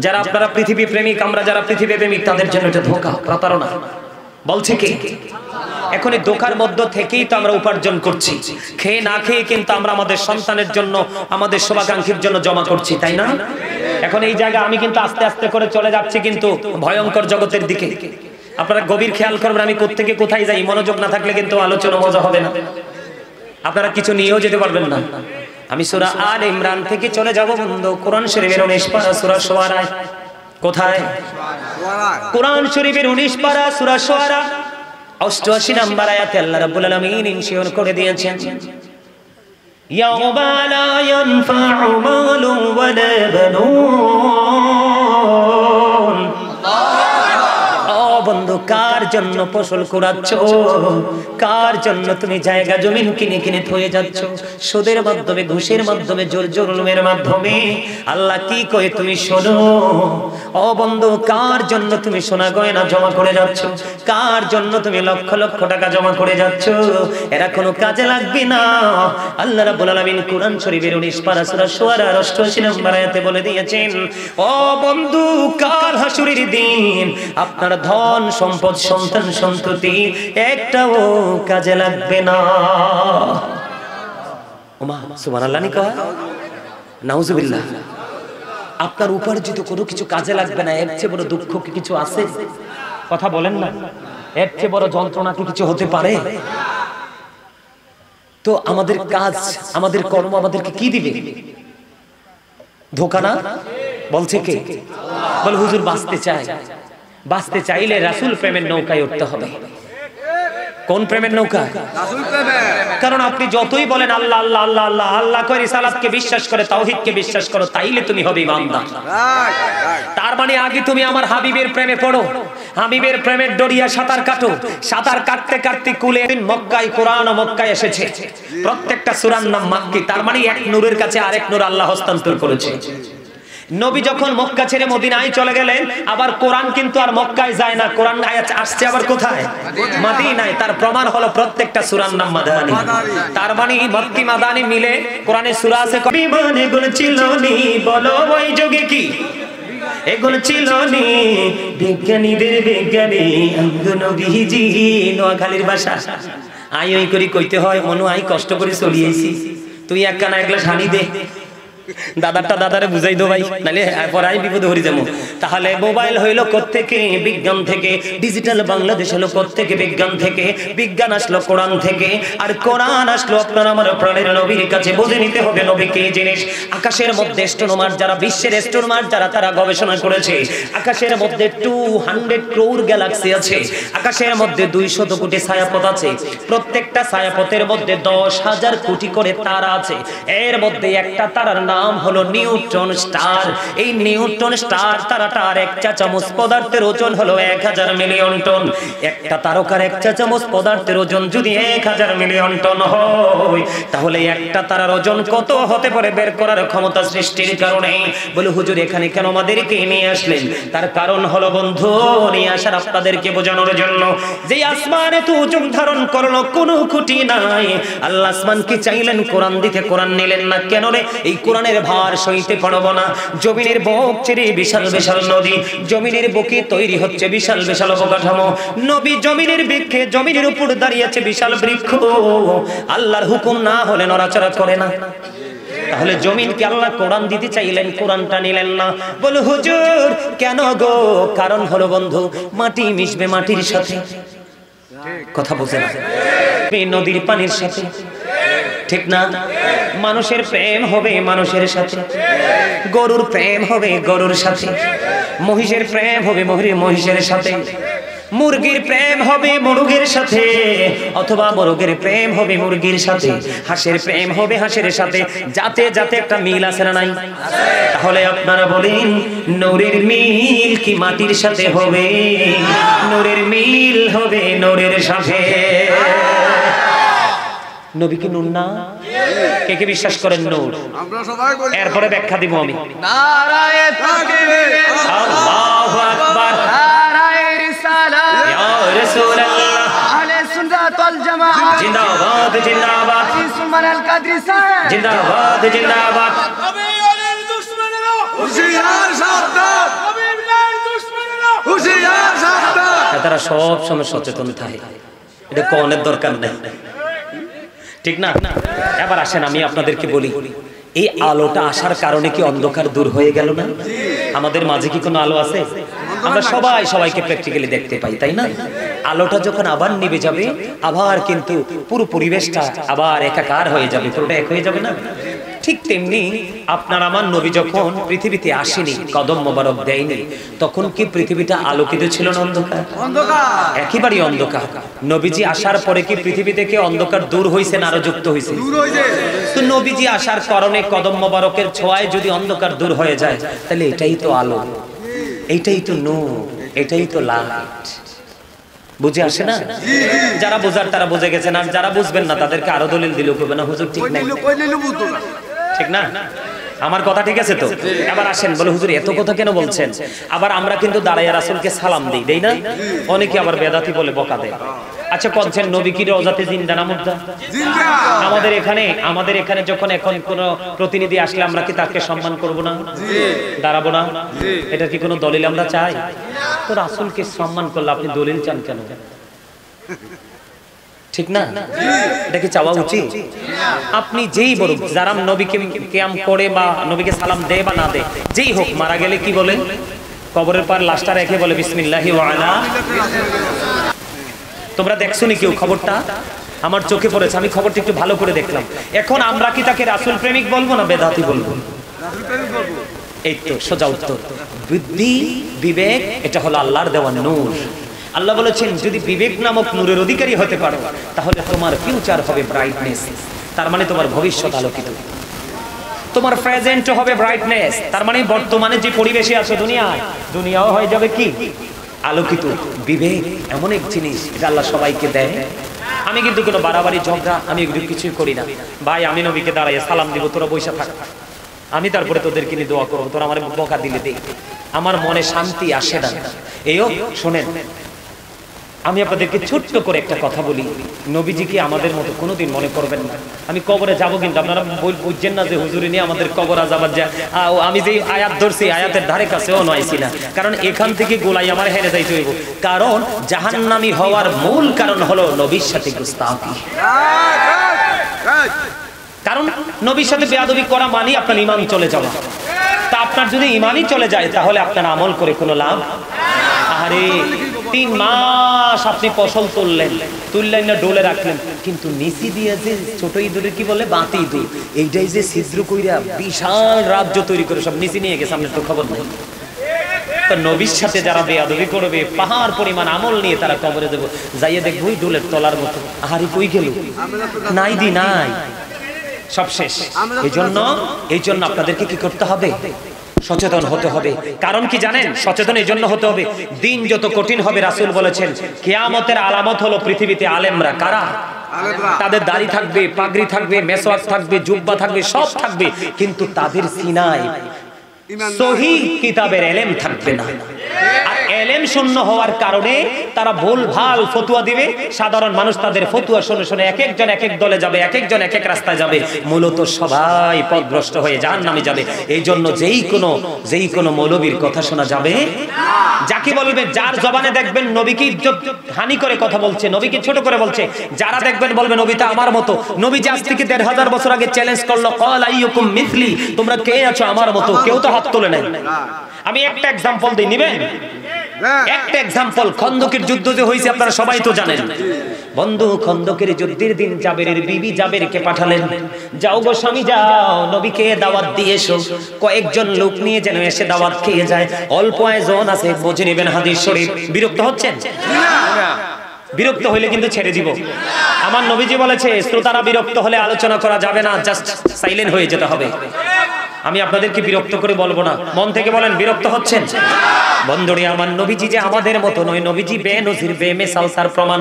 Speaker 1: যারা আপনারা পৃথিবী প্রেমিক, আমরা যারা পৃথিবী প্রেমিক, তাদের জন্য এটা ধোঁকা, প্রতারণা। বলছে কি? এখন এই ধোঁকার মধ্য থেকেই তো আমরা উপার্জন করছি, খেয়ে না খেয়ে কিন্তু আমরা আমাদের সন্তানের জন্য, আমাদের শুভাকাঙ্ক্ষীর জন্য জমা করছি, তাই না? এখন এই জায়গা আমি কিন্তু আস্তে আস্তে করে চলে যাচ্ছি কিন্তু ভয়ঙ্কর জগতের দিকে। আপনারা গভীর খেয়াল করবেন, আমি কোত্থেকে কোথায় যাই, মনোযোগ না থাকলে কিন্তু আলোচনা মজা হবে না, আপনারা কিছু নিয়েও যেতে পারবেন না। আমি সূরা আলে ইমরান থেকে চলে যাব বন্ধু কোরআন শরীফের 19 পারা সূরা শুআরা। কোথায়? কোরআন শরীফের 19 পারা সূরা শুআরা 88 নম্বর আয়াতে আল্লাহ রাব্বুল আলামিন ইনশিওর করে দিয়েছেন, ইয়াউমা লা ইয়ানফাউ মালু ওয়ালা বানুন। ও বন্ধু, কার জন্য ফসল কুড়াচ্ছ, কার জন্য তুমি জায়গা জমিন কিনে কিনে থয়ে যাচ্ছ, সুদের মাধ্যমে, ঘুষের মাধ্যমে, জোর জুলুমের মাধ্যমে। আল্লাহ কি কয় তুমি শোনো ও বন্ধু, কার জন্য তুমি সোনা গয়না জমা করে যাচ্ছ, কার জন্য তুমি লক্ষ লক্ষ টাকা জমা করে যাচ্ছ, এরা কোনো কাজে লাগবে না। আল্লাহ রাব্বুল আলামিন কোরআন শরীফের 19 পারা সূরা শুআরার 88 নম্বর আয়াতে বলে দিয়েছেন, ও বন্ধু, কাল হাসুরের দিন আপনার ধন সম্পদ সন্তান সন্ততি একটাও কাজে লাগবে না। ওমা সুবহানাল্লাহ নি কয় নাউজুবিল্লাহ। আপনার উপার্জিত কোনো কিছু কাজে লাগবে না, এর চেয়ে বড় দুঃখ কি কিছু আছে? কথা বলেন না, এর চেয়ে বড় যন্ত্রণা কি কিছু হতে পারে? তো আমাদের কাজ, আমাদের কর্ম আমাদেরকে কি দিবে? ধোঁকা না? বলছে কে? বল হুজুর বাঁচতে চাই, বাঁচতে চাইলে রাসূল প্রেমের নৌকায় উঠতে হবে। কোন প্রেমের নৌকা? রাসূল প্রেমের। কারণ আপনি যতই বলেন আল্লাহ আল্লাহ আল্লাহ আল্লাহ আল্লাহ করে, রিসালাতকে বিশ্বাস করে, তাওহীদকে বিশ্বাস করো, তাইলে তুমি হবে ইমানদার। তার মানে আগে তুমি আমার হাবিবের প্রেমে পড়ো, হাবিবের প্রেমের দরিয়া সাঁতার কাটো। সাঁতার কাটতে কাটতে কুলে মক্কায়, কোরআন ও মক্কায় এসেছে, প্রত্যেকটা সূরার নাম মাক্কি। তার মানে এক নূরের কাছে আরেক নূর আল্লাহ হস্তান্তর করেছে। নবী যখন মক্কা ছেড়ে মদিনায় চলে গেলেন, আবার কোরআন কিন্তু আর মক্কায় যায় না, কোরআন আয়াত আসছে আবার কোথায়? মদিনায়। তার প্রমাণ হলো প্রত্যেকটা সূরার নাম মাদানী। তার মানে মক্কি মাদানী মিলে কোরআনের সূরা আছে। বিমান এগুলো ছিল নি, বলো ওই যুগে কি এগুলো ছিল নি? বিজ্ঞানীদের বিজ্ঞানী নবীজি নোয়াখালীর ভাষা আই ওই করি কইতে হয়, মনু আই কষ্ট করে চলিয়েছি, তুই এক কানা এক গ্লাস হানি দে, দাদারটা দাদারে বুঝাই দো ভাই, নালে পরাই বিপদে হরি যাবো। তাহলে মোবাইল হইলো কোত্থেকে? বিজ্ঞান থেকে। ডিজিটাল বাংলাদেশ হলো কোত্থেকে? বিজ্ঞান থেকে। বিজ্ঞান আসলো কোরআন থেকে, আর কোরআন আসলো আপনার আমার প্রাণের নবীর কাছে। বুঝে নিতে হবে নবী কি জিনিস। আকাশের মধ্যে অ্যাস্ট্রোনমার যারা, বিশ্বের অ্যাস্ট্রোনমার যারা, তারা গবেষণা করেছে আকাশের মধ্যে 200 ক্রোর গ্যালাক্সি আছে, আকাশের মধ্যে 200 কোটি ছায়াপথ আছে, প্রত্যেকটা ছায়াপথের মধ্যে 10,000 কোটি করে তারা আছে। এর মধ্যে একটা তারার নাম হলো নিউট্রন স্টার। এই নিউট্রন স্টার তারাটার এক চা চামচ পদার্থের ওজন হলো 1000 মিলিয়ন টন। একটা তারকার এক চা চামচ পদার্থের ওজন যদি 1000 মিলিয়ন টন হয়, তাহলে একটা তারার ওজন কত হতে পারে বের করার ক্ষমতা সৃষ্টির কারণে। বলে হুজুর এখানে কেন আমাদেরকে নিয়ে আসলেন? তার কারণ হলো বন্ধু, নিয়ে আসার আপনাদেরকে বোঝানোর জন্য যে আসমানে তো ওজন ধারণ করলো, কোনো খুঁটি নাই। আল্লাহ আসমানকে চাইলেন কোরআন দিতে, কোরআন নিলেন না কেন রে? এই কোরআনের ভার সইতে পারবো না। জমিনের বুক ছেড়ে বিশাল বিশাল নদী, জমিনের বুকে তৈরি হচ্ছে বিশাল বিশাল অবকাঠামো। নবী জমিনের বৃক্ষে, জমিনের উপর দাঁড়িয়ে আছে বিশাল বৃক্ষ, আল্লাহর হুকুম না হলে নড়াচড়া করে না। তাহলে জমিনকে আল্লাহ কোরআন দিতে চাইলেন, কোরআনটা নিলেন না। বলে হুজুর কেন গো? কারণ হলো বন্ধু, মাটি মিশবে মাটির সাথে, কথা বুঝে না? নদীর পানির সাথে, ঠিক না? মানুষের প্রেম হবে মানুষের সাথে, গরুর প্রেম হবে গরুর সাথে, মহিষের প্রেম হবে মহিষের সাথে, মুরগির প্রেম হবে মুরগির সাথে, অথবা মুরগির প্রেম হবে মুরগির সাথে, হাঁসের প্রেম হবে হাঁসের সাথে। যাতে যাতে একটা মিল আছে না নাই? তাহলে আপনারা বলেন, নূরের মিল কি মাটির সাথে হবে? নূরের মিল হবে নূরের সাথে। নবী কি নূর না? কে কে বিশ্বাস করেন নূর? আমরা সবাই বলি। এরপরে ব্যাখ্যা দিব আমি। নারায়ে তাকবীর, আল্লাহু আকবার, নারায়ে রিসালাত, ইয়া রাসূলুল্লাহ, আহলে সুন্নাত ওয়াল জামাআত জিন্দাবাদ জিন্দাবাদ, সুবহানাল কাদরি সাহেব জিন্দাবাদ জিন্দাবাদ। কবিরের দুশমনেরা হুশিয়ার সাবধান, কবিরের দুশমনেরা হুশিয়ার সাবধান। তারা সব সময় সচেতন থাকে, এটা কোনের দরকার নাই, ঠিক না? এবার আসেন আমি আপনাদেরকে বলি, এই আলোটা আসার কারণে কি অন্ধকার দূর হয়ে গেল না? আমাদের মাঝে কি কোনো আলো আছে? আমরা সবাই সবাইকে প্র্যাকটিক্যালি দেখতে পাই, তাই না? আলোটা যখন আবার নিভে যাবে, আবার কিন্তু পুরো পরিবেশটা আবার একাকার হয়ে যাবে, পুরোটা এক হয়ে যাবে না? ঠিক তেমনি আপনার আমার নবী যখন পৃথিবীতে আসেনি, কদম মোবারক দেয়নি, তখন কি পৃথিবীটা আলোকিত ছিল না অন্ধকার? একেবারেই অন্ধকার। নবীজি আসার পরে কি পৃথিবী থেকে অন্ধকার দূর হয়েছে না আরো যুক্ত হয়েছে? তো নবীজি আসার কারণে কদম মোবারকের ছোঁয়ায় যদি অন্ধকার দূর হয়ে যায়, তাহলে এটাই তো আলো, এটাই তো নূর, এটাই তো লাইট। বুঝে আসে না? যারা বোঝার তারা বুঝে গেছেন, আর যারা বুঝবেন না তাদেরকে আরো দলিল দিলেও করবে না হুজুর ঠিক নাই, ঠিক না? আমার কথা ঠিক আছে তো? এবার আসেন, বলে হুজুর এত কথা কেন বলছেন? আবার আমরা কিন্তু দাঁড়াইয়া রাসূলকে সালাম দিই, দেই না? অনেকে আবার বেদাতি বলে বকা দেয়। আচ্ছা বলছেন নবী কি রওজাতে জিন্দা না মুর্দা? জিন্দা। আমাদের এখানে যখন এখন কোন প্রতিনিধি আসলে আমরা কি তাকে সম্মান করব না? জি। দাঁড়াবো না? জি। এটা কি কোনো দলিল আমরা চাই? তো রাসূলকে সম্মান করলে আপনি দলিল চান কেন? ঠিক না? এটা কি চাওয়া উচিত? আপনি যেই বলুন, যারা নবীকে কিয়াম করে বা নবীকে সালাম দেয় বা না দেয়, যেই হোক, মারা গেলে কি বলে? কবরের পার লাশটা রেখে বলে বিসমিল্লাহি ওয়া আলা। তোমরা দেখছো নি কেউ খবরটা? আমার চোখে পড়েছে, আমি খবরটা একটু ভালো করে দেখলাম। এখন আমরা কি তাকে রাসূল প্রেমিক বলবো না বেদাতি বলবো? রাসূল প্রেমিক বলবো। এই তো সোজা উত্তর। বুদ্ধি বিবেক এটা হলো আল্লাহর দেওয়া নূর। আল্লাহ বলেছেন যদি বিবেক নামক নূরের অধিকারী হতে পারো তাহলে তোমার ফিউচার হবে ব্রাইটনেস, তার মানে তোমার ভবিষ্যৎ আলোকিত। তোমার প্রেজেন্ট হবে ব্রাইটনেস, তার মানে বর্তমানে যে পরিবেশে আছো দুনিয়াও হয়ে যাবে কি আলোকিত। বিবেক এমন এক জিনিস, এটা আল্লাহ সবাইকে দেয়। আমি কিন্তু কোনো বাড়াবাড়ি ঝগড়া আমি এগুলো কিছুই করি না। ভাই আমি নবীকে দাঁড়াইয়া সালাম দিব, তোরা বৈশা থাক, আমি তারপরে তোদেরকে নিয়ে দোয়া করবো, তোরা আমার বকা দিলে দে, আমার মনে শান্তি আসে না। এইও শোনেন, আমি আপনাদেরকে ছোট্ট করে একটা কথা বলি, নবীজিকে আমাদের মতো কোনোদিন মনে করবেন না। আমি কবরে যাব, কিন্তু আপনারা বুঝছেন না যে হুজুরি নিয়ে আমাদের কবর আজাবার যায়। আমি যে আয়াত ধরছি আয়াতের ধারে কাছেও নয়ছি না, কারণ এখান থেকে গোলাই আমার হেরে যাইতে হইব। কারণ জাহান্নামী হওয়ার মূল কারণ হলো নবীর সাথে গুস্তাখি। কারণ নবীর সাথে বেয়াদবি করা মানে আপনার ঈমান চলে যাওয়া। তা আপনার যদি ঈমানই চলে যায় তাহলে আপনার আমল করে কোনো লাভ। আরে 3 মাস আপনি ফসল তুললেন না, ডোলে রাখলেন, কিন্তু নিচি দিয়ে যে ছোট ইঁদুরের কি বলে বাতি ইঁদুর, এইটাই যে ছিদ্র কইরা বিশাল রাজ্য তৈরি করে সব নিচে নিয়ে গেছে, আপনার তো খবর নেই। তো নবীর সাথে যারা বেয়াদবি করবে পাহাড় পরিমাণ আমল নিয়ে তারা কবরে দেবো, যাইয়ে দেখবো ওই ডোলের তলার মতো। আহারি কই গেল? নাই সব শেষ। এই জন্য আপনাদেরকে কি করতে হবে? সচেতন হতে হবে। কারণ কি জানেন? সচেতন এই জন্য হতে হবে, দিন যত কঠিন হবে রাসূল বলেছেন কিয়ামতের আলামত হলো পৃথিবীতে আলেমরা। কারা? তাদের দাড়ি থাকবে, পাগড়ি থাকবে, মেসওয়াক থাকবে, জুব্বা থাকবে, সব থাকবে, কিন্তু তাদের সিনায় সহিহ কিতাবের ইলম থাকবে না। আর ইলম শূন্য হওয়ার কারণে তারা ভুলভাল ফতোয়া দিবে। সাধারণ মানুষ তাদের ফতোয়া শুনে শুনে এক একজন এক এক দলে যাবে, এক একজন এক এক রাস্তায় যাবে, মূলত সবাই পথভ্রষ্ট হয়ে জাহান্নামে যাবে। এই জন্য যেই কোনো মৌলবীর কথা শোনা যাবে যাকে বলবে, যার জবানে দেখবেন নবীকে ইজ্জত হানি করে কথা বলছে, নবীকে ছোট করে বলছে, যারা দেখবেন বলবে নবীটা আমার মতো। নবী যে আজ থেকে 1500 বছর আগে চ্যালেঞ্জ করলো, ক্বাল আইয়ুকুম মিথলি, তোমরা কে আছো আমার মতো, কেউ তো হাত তোলে নাই। আমি একটা एग्जांपल দিই, নিবেন? একটা एग्जांपल, খন্দকের যুদ্ধ যে হয়েছে আপনারা সবাই তো জানেন। বন্ধু, খন্দকের যুদ্ধের দিন জাবেরের বিবি জাবেরকে পাঠালেন, যাও গো স্বামী যাও, নবীকে দাওয়াত দিয়ে এসো। কয়েকজন লোক নিয়ে যেন এসে দাওয়াত খেয়ে যায়, অল্প আয়োজন আছে, বুঝে নেবেন হাদিস শরীফ। বিরক্ত হচ্ছেন? বিরক্ত হইলে কিন্তু ছেড়ে দিব। আমার নবীজি বলেছে শ্রোতারা বিরক্ত হলে আলোচনা করা যাবে না, জাস্ট সাইলেন্ট হয়ে যেতে হবে। আমি আপনাদেরকে বিরক্ত করে বলবো না, মন থেকে বলেন বিরক্ত হচ্ছেন? বন্ধুরে আমার, নবীজি যে আমাদের মতো নয়, নবীজি বেনজির বেমিসাল, তার প্রমাণ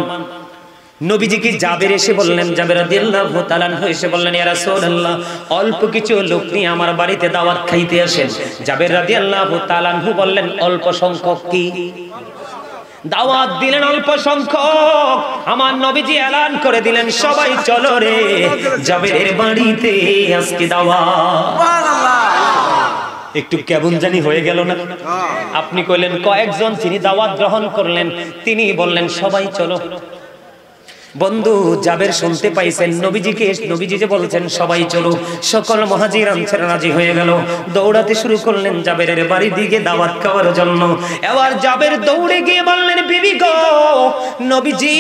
Speaker 1: নবীজিকে জাবের এসে বললেন, জাবের রাদিয়াল্লাহু তাআলা আনহু এসে বললেন, ইয়া রাসূলুল্লাহ, অল্প কিছু লোক নিয়ে আমার বাড়িতে দাওয়াত খাইতে আসেন। জাবের রাদিয়াল্লাহু তাআলা আনহু বললেন, অল্প সংখ্যক কি? দাওয়াত দিলেন অল্প সংখ্যক। আমার নবীজি এলান করে দিলেন, সবাই চলো রে জাবেরের বাড়িতে আজকে দাওয়াত। সুবহানাল্লাহ। একটু কেমন জানি হয়ে গেল না? আপনি কইলেন কয়েকজন, তিনি দাওয়াত গ্রহণ করলেন, তিনি বললেন সবাই চলো। বন্ধু, জাবের শুনতে পাইছেন নবীজি যে বলছেন সবাই চলো, সকল মুহাজির আনসার রাজি হয়ে গেল, দৌড়াতে শুরু করলেন জাবেরের বাড়ির দিকে দাওয়াত খাওয়ার জন্য। এবার জাবের দৌড়ে গিয়ে বললেন, বিবি গো, নবীজি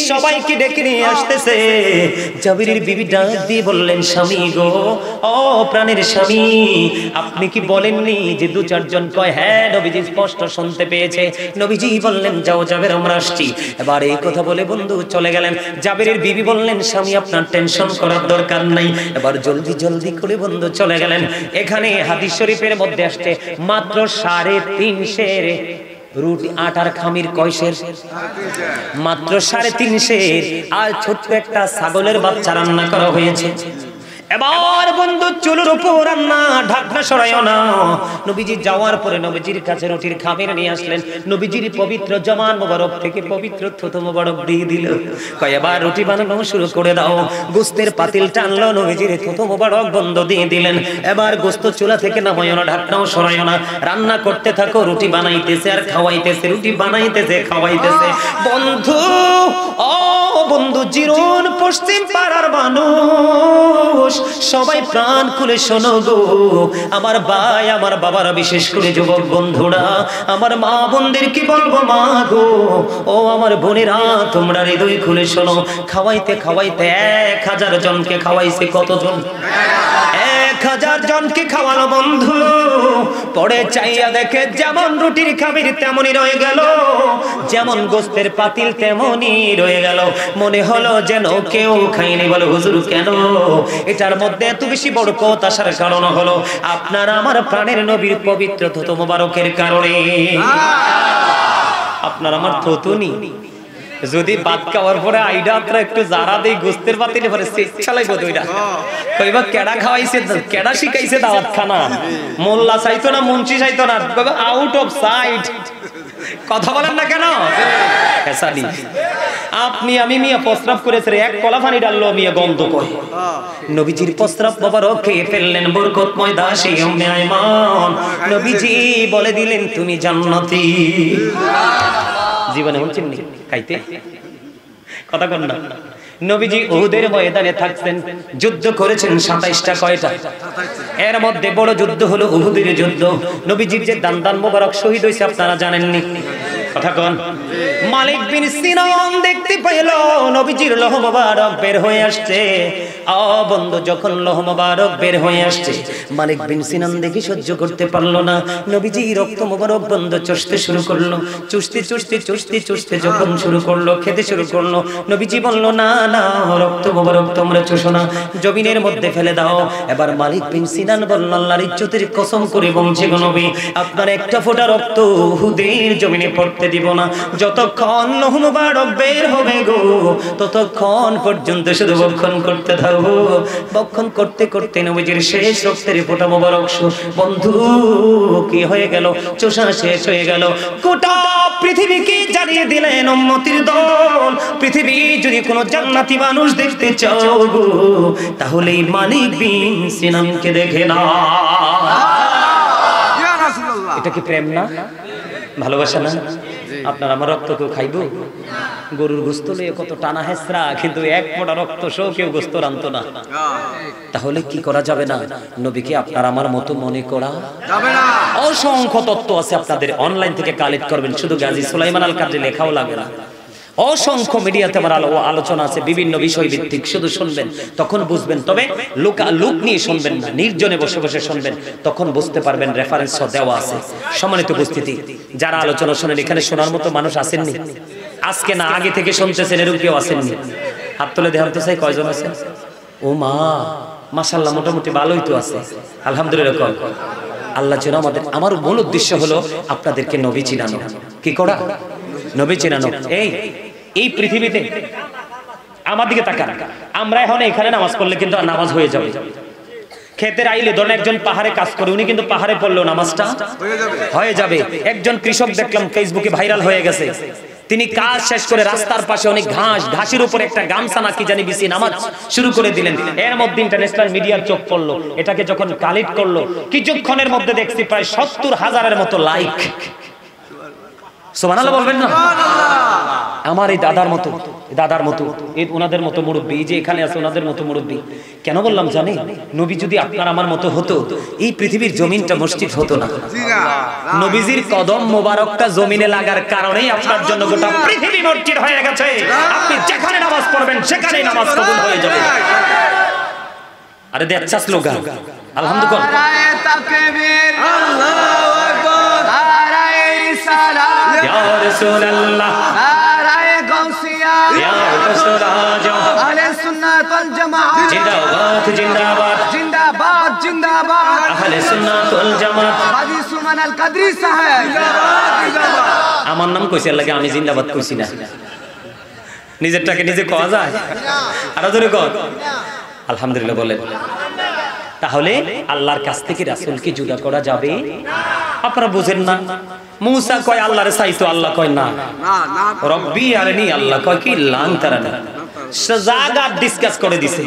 Speaker 1: সবাইকে ডেকে নিয়ে আসতেছে। জাবেরের বিবি ডাক দিয়ে বললেন, স্বামী গো, ও প্রাণের স্বামী, আপনি কি বলেননি যে 2-4 জন? কয় হ্যাঁ, নবীজি স্পষ্ট শুনতে পেয়েছে। নবীজি বললেন, যাও জাবের, আমরা আসছি। এবার এই কথা বলে বন্ধু চলে গেলেন। জাবেরের বিবি বললেন, স্বামী আপনার টেনশন করার দরকার নাই। এবার জলদি করে বন্ধু চলে গেলেন। এখানে হাদিস শরীফের মধ্যে আসছে মাত্র 350 রুটি আটার খামির কয়শের? মাত্র 350। আর ছোট্ট একটা ছাগলের বাচ্চা রান্না করা হয়েছে। এবার বন্ধু চুলোর উপর রান্না, ঢাকনা সরাইও না। নবীজি যাওয়ার পরে নবীজির কাছে রুটির খামির নিয়ে আসলেন। নবীজির পবিত্র জমান মোবারক থেকে পবিত্র থুতু মোবারক দিয়ে দিল। কয় এবার রুটি বানানো শুরু করে দাও। গোস্তের পাতিল টানলো, নবীজির থুতু মোবারক বন্ধ দিয়ে দিলেন। এবার গোস্ত চুলা থেকে নামাইও না, ঢাকনাও সরাইও না, রান্না করতে থাকো। রুটি বানাইতেছে আর খাওয়াইতেছে, রুটি বানাইতেছে খাওয়াইতেছে। বন্ধু ও বন্ধু, জিরুন পশ্চিম পাড়ার মানুষ সবাই প্রাণ খুলে শোনো গো, আমার ভাই আমার বাবারা, বিশেষ করে যুবক বন্ধুরা, আমার মা বোনদের কি বলবো মা গো, ও আমার বোনেরা, তোমরা হৃদয় খুলে শোনো। খাওয়াইতে খাওয়াইতে 1000 জনকে খাওয়াইছে। কতজন? 1000 জনকে খাওয়ানো বন্ধু। পরে চাইয়া দেখে যেমন রুটির খামির তেমনই রয়ে গেল, যেমন গোস্তের পাতিল তেমনই রয়ে গেল। মনে হলো যেন কেউ খায়নি। বলে হুজুর কেন? এটার মধ্যে এত বেশি বরকত আসার কারণ হলো আপনার আমার প্রাণের নবীর পবিত্র থুতু মোবারকের কারণে। আপনার আমার থুতুনি যদি ভাত খাওয়ার পরে আইডা আপনারা একটু জারা দেই গোস্তের পাতিলে পরে চালাই বদইরা কইবা কেডা খাওয়াইছে, কেডা শিখাইছে দাওয়াত খানা? মোল্লা চাইতো না, মুন্সি চাইতো না, আউট অফ সাইট। কথা বলেন না কেন? আপনি আমি মিয়া প্রস্রাব করেছে, এক কলা পানি ডাললো মিয়া গন্ধ করে। নবীজির প্রস্রাব মোবারক খেয়ে ফেললেন বরকতময় দাসী উম্মে আইমান। নবীজি বলে দিলেন তুমি জান্নাতি। জীবনে শুনছেন নি খাইতে? কথা কন না। নবীজি উহুদের ময়দানে থাকতেন, যুদ্ধ করেছেন 27টা। কয়টা? এর মধ্যে বড় যুদ্ধ হলো উহুদের যুদ্ধ। নবীজির যে দান মোবারক শহীদ হয়েছে আপনারা জানেননি? কথা কন। মালিক বিন সিনান দেখতে পেল নবীজির লৌহ মোবারক বের হয়ে আসছে। বন্ধু যখন লৌহ মোবারক বের হয়ে আসছে, মালিক বিন সিনান দেখে সহ্য করতে পারলো না। নবীজি রক্ত মোবারক বন্ধ চুষতে শুরু করলো। চুষতে চুষতে চুষতে চুষতে যখন শুরু করলো, খেতে শুরু করলো, নবীজি বলল না না, রক্ত মোবারক তোমরা চুষো না, জমিনের মধ্যে ফেলে দাও। এবার মালিক বিন সিনান বলল আল্লাহর ইজ্জতের কসম করে বলছে গো নবী, আপনার একটা ফোঁটা রক্ত উহুদের জমিনে পড়তে দিব না। যতক্ষণ লৌহ মোবারক বের হবে গো, ততক্ষণ পর্যন্ত শুধু বক্ষণ করতে থাকবো। বক্ষণ করতে করতে নবীজির শেষ রক্তের ফোঁটা মোবারক বন্ধু কি হয়ে গেল? চোষা শেষ হয়ে গেল। গোটা পৃথিবীকে জানিয়ে দিলেন উম্মতের দল, পৃথিবী যদি কোনো জান্নাতি মানুষ দেখতে চাও গো, তাহলে মালিক বিন সিনানকে দেখে না। এটা কি প্রেম না? ভালোবাসা না? আপনার আমার রক্ত কেউ খাইব? গরুর গোস্ত লইয়ে কত টানা হেসরা, কিন্তু এক ফোঁটা রক্ত সহ কেউ গোস্ত রানতো না। তাহলে কি করা যাবে না? নবীকে আপনার আমার মতো মনে করা যাবে না। অসংখ্য তত্ত্ব আছে, আপনাদের অনলাইন থেকে কালেক্ট করবেন, শুধু গাজী সুলাইমান আল কাদরি লেখাও লাগে না। অসংখ্য মিডিয়াতে আমার আলোচনা আছে বিভিন্ন বিষয় ভিত্তিক, শুধু শুনবেন তখন বুঝবেন। তবে লোক নিয়ে শুনবেন না, নির্জনে বসে বসে শুনবেন, তখন বুঝতে পারবেন। রেফারেন্স দেওয়া আছে। সম্মানিত উপস্থিতি, যারা আলোচনা শুনেন, এখানে শোনার মতো মানুষ আসেননি? আজকে না আগে থেকে শুনতেছেন এরকম কেউ আসেননি? হাত তুলে দেখান তো চাই কয়জন আছে? ও মা, মাশাআল্লাহ, মোটামুটি ভালোই তো আছে, আলহামদুলিল্লাহ। আল্লাহ যেন আমার মূল উদ্দেশ্য হলো আপনাদেরকে নবী চিনানো। কি করা? নবী চিনানো। এই পৃথিবীতে আমার দিকে তাকান, আমরা এখন এখানে নামাজ পড়লে কিন্তু নামাজ হয়ে যাবে। ক্ষেতের আইলে ধরেন একজন পাহাড়ে কাজ করে, উনি কিন্তু পাহাড়ে পড়লেও নামাজটা হয়ে যাবে। একজন কৃষক দেখলাম ফেসবুকে ভাইরাল হয়ে গেছে, তিনি কাজ শেষ করে রাস্তার পাশে অনেক ঘাসের উপর একটা গামছা না কি জানি বিছিয়ে নামাজ শুরু করে দিলেন। এর মধ্যে ইন্টারন্যাশনাল মিডিয়ার চোখ পড়লো, এটাকে যখন কালেক্ট করলো, কিছুক্ষণের মধ্যে দেখছি প্রায় 70,000-এর মতো লাইক। সুবহানাল্লাহ বলবেন না? আমার এই দাদার মতো এই ওনাদের মতো মুরব্বী, যে এখানে আছে ওনাদের মতো মুরব্বী। কেন বললাম জানেন? নবী যদি আপনার আমার মতো হতো, এই পৃথিবীর জমিনটা মসজিদ হতো না। নবীজির কদম মোবারকটা জমিনে লাগার কারণেই আপনার জন্য গোটা পৃথিবী মসজিদ হয়ে গেছে। আপনি যেখানে নামাজ পড়বেন সেখানেই নামাজ কবুল হয়ে যাবে। আরে দেখছা স্লোগান আলহামদুলিল্লাহ, ইয়া রাসূলুল্লাহ, নারায়ে গাউসিয়া, ইয়া রাসূলুল্লাহ, আহলে সুন্নাত ওয়াল জামাত জিন্দাবাদ জিন্দাবাদ জিন্দাবাদ জিন্দাবাদ, আহলে সুন্নাত ওয়াল জামাত, হাজি সুমান আল কাদরি সাহেব জিন্দাবাদ জিন্দাবাদ। আমার নাম কইছে লাগে আমি জিন্দাবাদ কইছি না নিজেরটাকে নিজে কওয়া যায় আর জোরে কর আলহামদুলিল্লাহ বলেন তাহলে আল্লাহর কাছ থেকে রাসূলকে জুদা করা যাবে আপনারা বুঝেন না মুসা কয় আল্লাহর চাইতো আল্লাহ কয় না রব্বি আরনি আল্লাহ কয় কি লান তারানা জায়গা ডিসকাস করে দিছে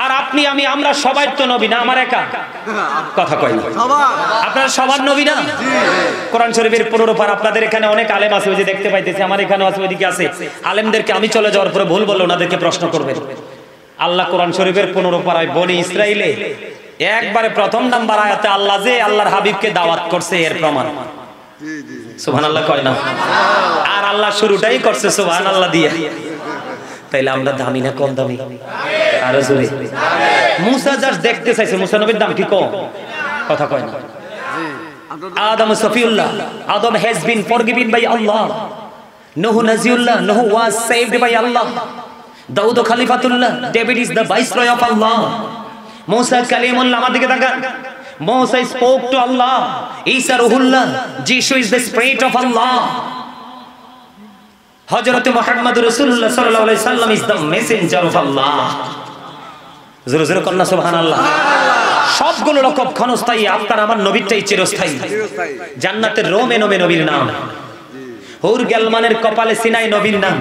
Speaker 1: আর আপনি আমি আমরা সবাই তো নবী না আমার একা কথা কয় না আপনারা সবার নবী না কোরআন শরীফের 15 পারা আপনাদের এখানে অনেক আলেম আছে ওই যে দেখতে পাইতেছি আমার এখানেও আছে ওইদিকে আছে আলেমদেরকে আমি চলে যাওয়ার পরে ভুল বললে ওনাদেরকে প্রশ্ন করবেন আল্লাহ কোরআন শরীফের 15 পারায় বনি ইসরাইলে একবারে প্রথম নাম্বার আয়াতে আল্লাহ যে আল্লাহর হাবিবকে দাওয়াত করছে এর প্রমাণ সুবহানাল্লাহ কয় না আর আল্লাহ শুরুটাই করছে সুবহানাল্লাহ দিয়ে তাইলে আমরা দামি না কম দামি আর জোরে মুসা জাস্ট দেখতে চাইছে মুসা নবীর দাম কি কম কথা কয় না আদম সফিউল্লাহ আদম has been forgiven by Allah Nuh Naziullah Nuh was saved by Allah Daud Khalifatullah David is the viceroy of Allah Musa Kalimullah আমার দিকে তাকান Moses spoke to Allah Isa Ruhullah Jesus is the spirit of Allah Hazrat Muhammad Rasulullah sallallahu alaihi wasallam is the messenger of Allah জোরে জোরে কন্না সুবহানাল্লাহ সবগুলো রকম ক্ষণস্থায়ী আপনার আমার নবীটাই চিরস্থায়ী জান্নাতের রোমে নোমে নবীর নাম হুর গেলমানের কপালে সিনাই নবীর নাম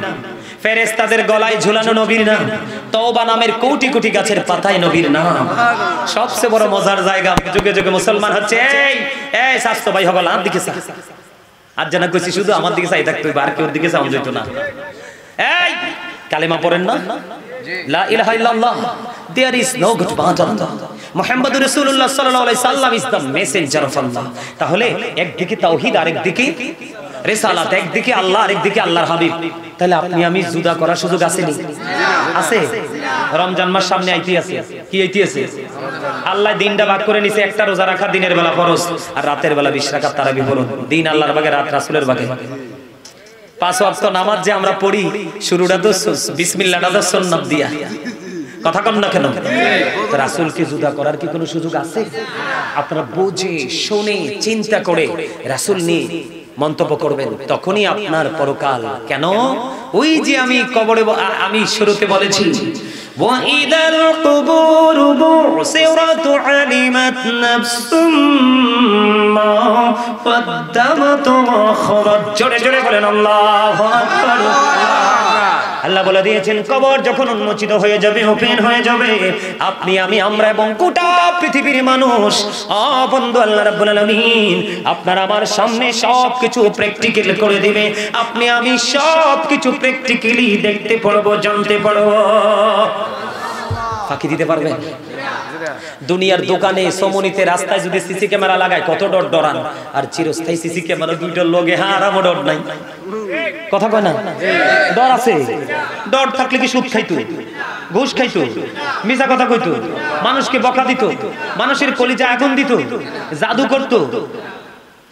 Speaker 1: ফেরেশতাদের গলায় ঝুলানো নবীর নাম তওবা নামের কোটি কোটি গাছের পাতায় নবীর নাম সবচেয়ে বড় মজার জায়গা যুগে যুগে মুসলমান হচ্ছে এই স্বাস্থ্য ভাই হগল আর দিকে আজ জানা কইছি শুধু আমার দিকে চাই থাকতে আর কেউ দিকে চাও যেত না এই কালেমা পড়েন না লা ইলাহা ইল্লাল্লাহ there is no god but Allah মুহাম্মদুর রাসূলুল্লাহ সাল্লাল্লাহু আলাইহি সাল্লাম is the messenger of Allah তাহলে একদিকে তাওহীদ আর একদিকে রিসালাত একদিকে আল্লাহ আর একদিকে আল্লাহর হাবিব তাহলে আপনি আমি জুদা করার সুযোগ আছে নি আছে রমজান মাস সামনে আইতে আছে কি আইতে আছে আল্লাহ দিনটা ভাগ করে নিছে একটা রোজা রাখা দিনের বেলা ফরজ আর রাতের বেলা 20 রাকাত তারাবি পড়ুন দিন আল্লাহর ভাগে রাত রাসূলের ভাগে 5 ওয়াক্ত নামাজ যে আমরা পড়ি শুরুটা তো বিসমিল্লাহটা তো সুন্নাত দিয়া কথা কম না কেন রাসূলকে জুদা করার কি কোনো সুযোগ আছে আপনারা বুঝে শুনে চিন্তা করে রাসূল নিয়ে মন্তব্য করবেন তখনই আপনার পরকাল কেন ওই যে আমি কবরে আমি শুরুতে বলেছি وَإِذَا الْقُبُورُ بُعْثِرَتْ عَلِمَتْ نَفْسٌ مَّا قَدَّمَتْ وَأَخَّرَتْ জোরে জোরে বলেন আল্লাহু আকবার আল্লাহ বলে দিয়েছেন কবর যখন উন্মোচিত হয়ে যাবে ওপেন হয়ে যাবে আপনি আমি আমরা এবং গোটা পৃথিবীর মানুষ বন্ধু আল্লাহ রাব্বুল আলামিন আপনার আমার সামনে সবকিছু প্র্যাকটিক্যাল করে দিবে আপনি আমি সবকিছু প্র্যাকটিক্যালি দেখতে পারবো জানতে পারবো ফাঁকি দিতে পারবেন দুনিয়ার দোকানে সমনিতে রাস্তায় যদি সিসি ক্যামেরা লাগায় কত ডর ডরান আর চিরস্থায়ী সিসি ক্যামেরা দুইটার লগে হারামো ডর নাই কথা কয় না ডর আছে ডর থাকলে কি সুদ খাইতো ঘুষ খাইতো মিছা কথা কইতো মানুষকে বকা দিত মানুষের কলিজা আগুন দিত জাদু করত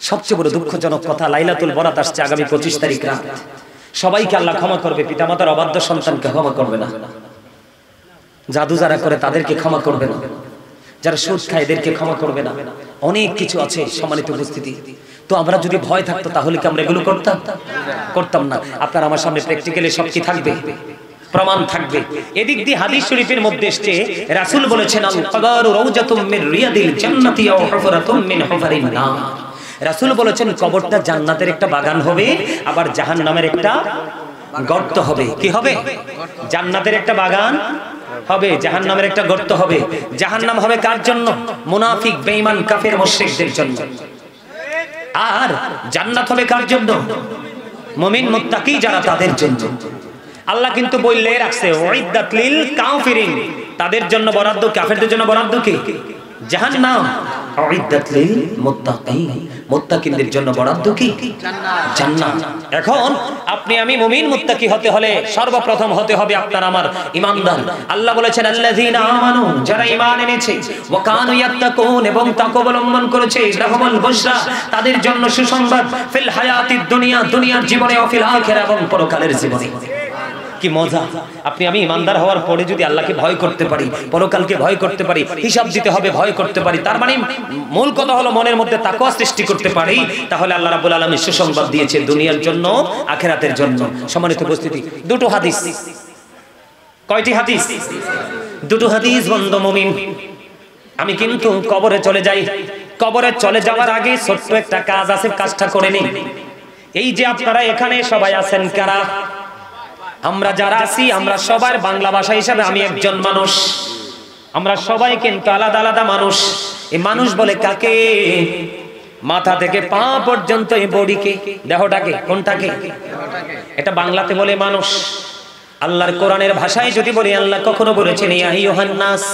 Speaker 1: সবচেয়ে বড় দুঃখজনক কথা লাইলাতুল বরাত আসছে আগামী 25 তারিখ রাত সবাইকে আল্লাহ ক্ষমা করবে পিতামাতার অবাধ্য সন্তানকে ক্ষমা করবে না জাদু যারা করে তাদেরকে ক্ষমা করবে না যারা সুদ খায় এদেরকে ক্ষমা করবে না অনেক কিছু আছে সম্মানিত উপস্থিতি তো আমরা যদি ভয় থাকতো তাহলে কি আমরা এগুলো করতাম না আপনার আমার সামনে প্র্যাকটিক্যালি সব কি থাকবে প্রমাণ থাকবে এদিক দিয়ে হাদিস শরীফের মধ্যে এসেছে রাসূল বলেছেন আল কবরু রাউজাতুম মির রিয়াদিল জান্নাতি আও হুফরাতুম মিন হুফারিন নার রাসূল বলেছেন কবরটা জান্নাতের একটা বাগান হবে আবার জাহান্নামের একটা গর্ত হবে কি হবে জান্নাতের একটা বাগান হবে জাহান্নামের একটা গর্ত হবে জাহান্নাম হবে কার জন্য মুনাফিক বেঈমান কাফের মুশরিকদের জন্য আর জান্নাত হবে কার জন্য মুমিন মুত্তাকি যারা তাদের জন্য আল্লাহ কিন্তু বললে রাখছে উইদ্দাত লিল কাফিরিন তাদের জন্য বরাদ্দ কাফেরদের জন্য বরাদ্দ কি জাহান্নাম উইদ্দাত লিল মুত্তাকিন মুত্তাকিনদের জন্য বরাদ্দ কি জান্নাত এখন আপনি আমি মুমিন মুত্তাকি হতে হলে সর্বপ্রথম হতে হবে আপনার আমার ঈমানদার আল্লাহ বলেছেন আল্লাযীনা আমানু যারা ঈমান এনেছে ওয়া কানু ইয়াত্তাকুন এবং তাকওয়া অবলম্বন করেছে লাহুমুল বুশরা তাদের জন্য সুসংবাদ ফিল হায়াতিদ দুনিয়া দুনিয়ার জীবনে ও ফিল আখিরা এবং পরকালের জীবনে কি মজা। আপনি আমি ইমানদার হওয়ার পরে যদি আল্লাহকে ভয় করতে পারি, পরকালকে ভয় করতে পারি, হিসাব দিতে হবে ভয় করতে পারি, তার মানে মূল কথা হলো মনের মধ্যে তাকওয়া সৃষ্টি করতে পারি, তাহলে আল্লাহ রাব্বুল আলামিন সুসংবাদ দিয়েছে দুনিয়ার জন্য আখিরাতের জন্য। সম্মানিত উপস্থিতি, দুটো হাদিস। কয়টি হাদিস? দুটো হাদিস। বন্ধু মুমিন, আমি কিন্তু কবরে চলে যাই। কবরে চলে যাওয়ার আগে ছোট্ট একটা কাজ আছে, কাজটা করে নিই। এই যে আপনারা এখানে সবাই আছেন, কারা? আমরা যারা আছি আমরা সবার বাংলা ভাষা হিসাবে আমি একজন মানুষ। আমরা সবাই কিন্তু আলাদা আলাদা মানুষ। এই মানুষ বলে কাকে? মাথা থেকে পা পর্যন্ত এই বডিকে, দেহটাকে। কোনটাকে? এটা বাংলাতে বলে মানুষ। আল্লাহর কোরআনের ভাষায় যদি বলি, আল্লাহ কখনো বলেছেন ইয়া আইয়ুহান নাস,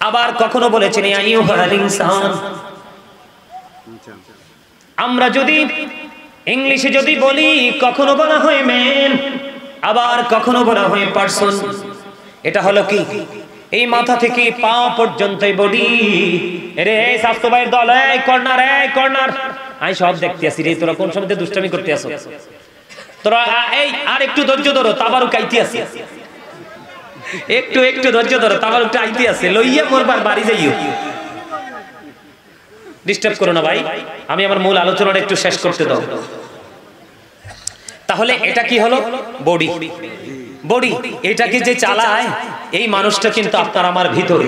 Speaker 1: আবার কখনো বলেছেন ইয়া আইয়ুহাল ইনসান। আমরা যদি ইংলিশে যদি বলি, কখনো বলা হয় ম্যান, আবার কখনো বলা হয় পারসন। এটা হলো কি? এই মাথা থেকে পা পর্যন্ত এই বডি। রে স্বাস্থ্য ভাইয়ের দল, এই কর্নার, এই কর্নার, আমি সব দেখতে আছি রে। তোরা কোন সময় দুষ্টামি করতে আসো? তোরা এই আর একটু ধৈর্য ধরো, তাবারুক আইতে আছে। একটু একটু ধৈর্য ধরো, তাবারুকটা আইতে আছে। লইয়া মোরবার বাড়ি যাইও, ডিস্টার্ব করো না ভাই। আমি আমার মূল আলোচনাটা একটু শেষ করতে দাও। তাহলে এটা কি হলো? বডি। বডি এটাকে যে চালায়, এই মানুষটা কিন্তু আপনার আমার ভিতরে।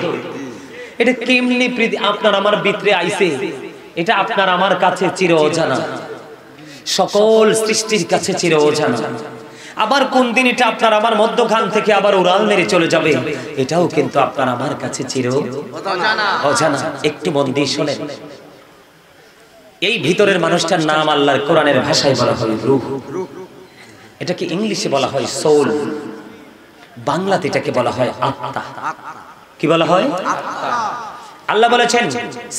Speaker 1: এটা কেমনি আপনার আমার ভিতরে আইছে, এটা আপনার আমার কাছে চির অজানা, সকল সৃষ্টির কাছে চির অজানা। আবার কোন দিন এটা আপনার আমার মধ্যখান থেকে আবার উড়াল মেরে চলে যাবে, এটাও কিন্তু আপনার আমার কাছে চির অজানা। একটু মন দিয়ে শোনেন। এই ভিতরের মানুষটার নাম আল্লাহর কোরআনের ভাষায় বলা হয় রূহ। এটাকে ইংলিশে বলা হয় সোল, বাংলাতে এটাকে বলা হয় আত্মা। কি বলা হয়? আত্মা। আল্লাহ বলেছেন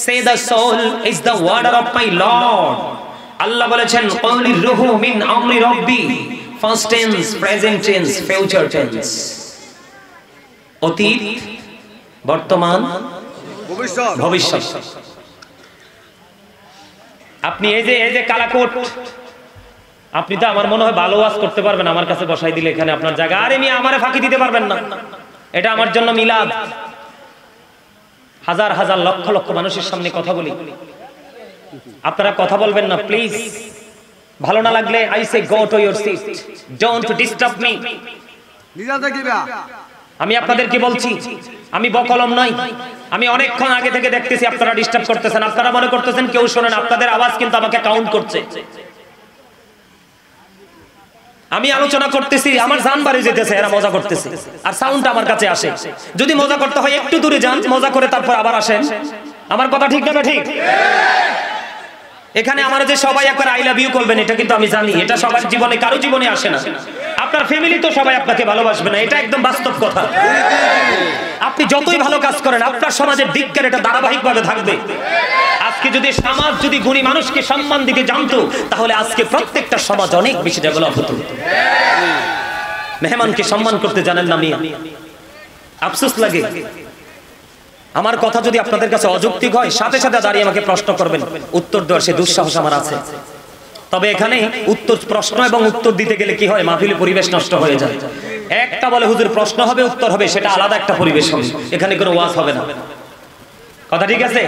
Speaker 1: say the soul is the word of my lord. আল্লাহ বলেছেন ক্বাউলির রূহু মিন আমরি রাব্বি, first tense, present tense, future tense. অতীত, বর্তমান, ভবিষ্যৎ। আপনি এই যে কালাকোট, আপনি তো আমার মনে হয় ভালো ওয়াজ করতে পারবেন আমার কাছে বসাই দিলে এখানে আপনার জায়গা। আরে মিয়া আমারে ফাঁকি দিতে পারবেন না। এটা আমার জন্য মিলাদ। হাজার হাজার লক্ষ লক্ষ মানুষের সামনে কথা বলি, আপনারা কথা বলবেন না প্লিজ। ভালো না লাগলে I say go to your seat, don't disturb me. আমি আপনাদেরকে বলছি, আমি বকলম নই। আমি অনেকক্ষণ আগে থেকে দেখতেছি আপনারা ডিস্টার্ব করতেছেন। আপনারা মনে করতেছেন কেউ শোনেন, আপনাদের আওয়াজ কিন্তু আমাকে কাউন্ট করছে। আমি আলোচনা করতেছি, আমার জান বাড়ি যেতেছে, এরা মজা করতেছে, আর সাউন্ড আমার কাছে আসে। যদি মজা করতে হয় একটু দূরে যান, মজা করে তারপর আবার আসেন। আমার কথা ঠিক না ঠিক? এখানে আমার যে সবাই একবার আই লাভ ইউ করবেন, এটা কিন্তু আমি জানি এটা সবার জীবনে, কারো জীবনে আসে না। আপনার ফ্যামিলি তো সবাই আপনাকে ভালোবাসবে না, এটা একদম বাস্তব কথা। আপনি যতই ভালো কাজ করেন, আপনার সমাজের দিককার এটা ধারাবাহিকভাবে থাকবে। আজকে যদি সমাজ যদি গুণী মানুষকে সম্মান দিতে জানতো, তাহলে আজকে প্রত্যেকটা সমাজ অনেক বেশি ডেভেলপ হতো। মেহমানকে সম্মান করতে জানেন না মিয়া, আফসোস লাগে। আমার কথা যদি আপনাদের কাছে অযৌক্তিক হয়, সাথে সাথে দাঁড়িয়ে আমাকে প্রশ্ন করবেন, উত্তর দেওয়ার সে দুঃসাহস আমার আছে। তবে এখানে উত্তর, প্রশ্ন এবং উত্তর দিতে গেলে কি হয়, মাহফিলের পরিবেশ নষ্ট হয়ে যায়। একটা বলে হুজুর প্রশ্ন হবে উত্তর হবে, সেটা আলাদা একটা পরিবেশ হবে, এখানে কোনো ওয়াজ হবে না। কথা ঠিক আছে?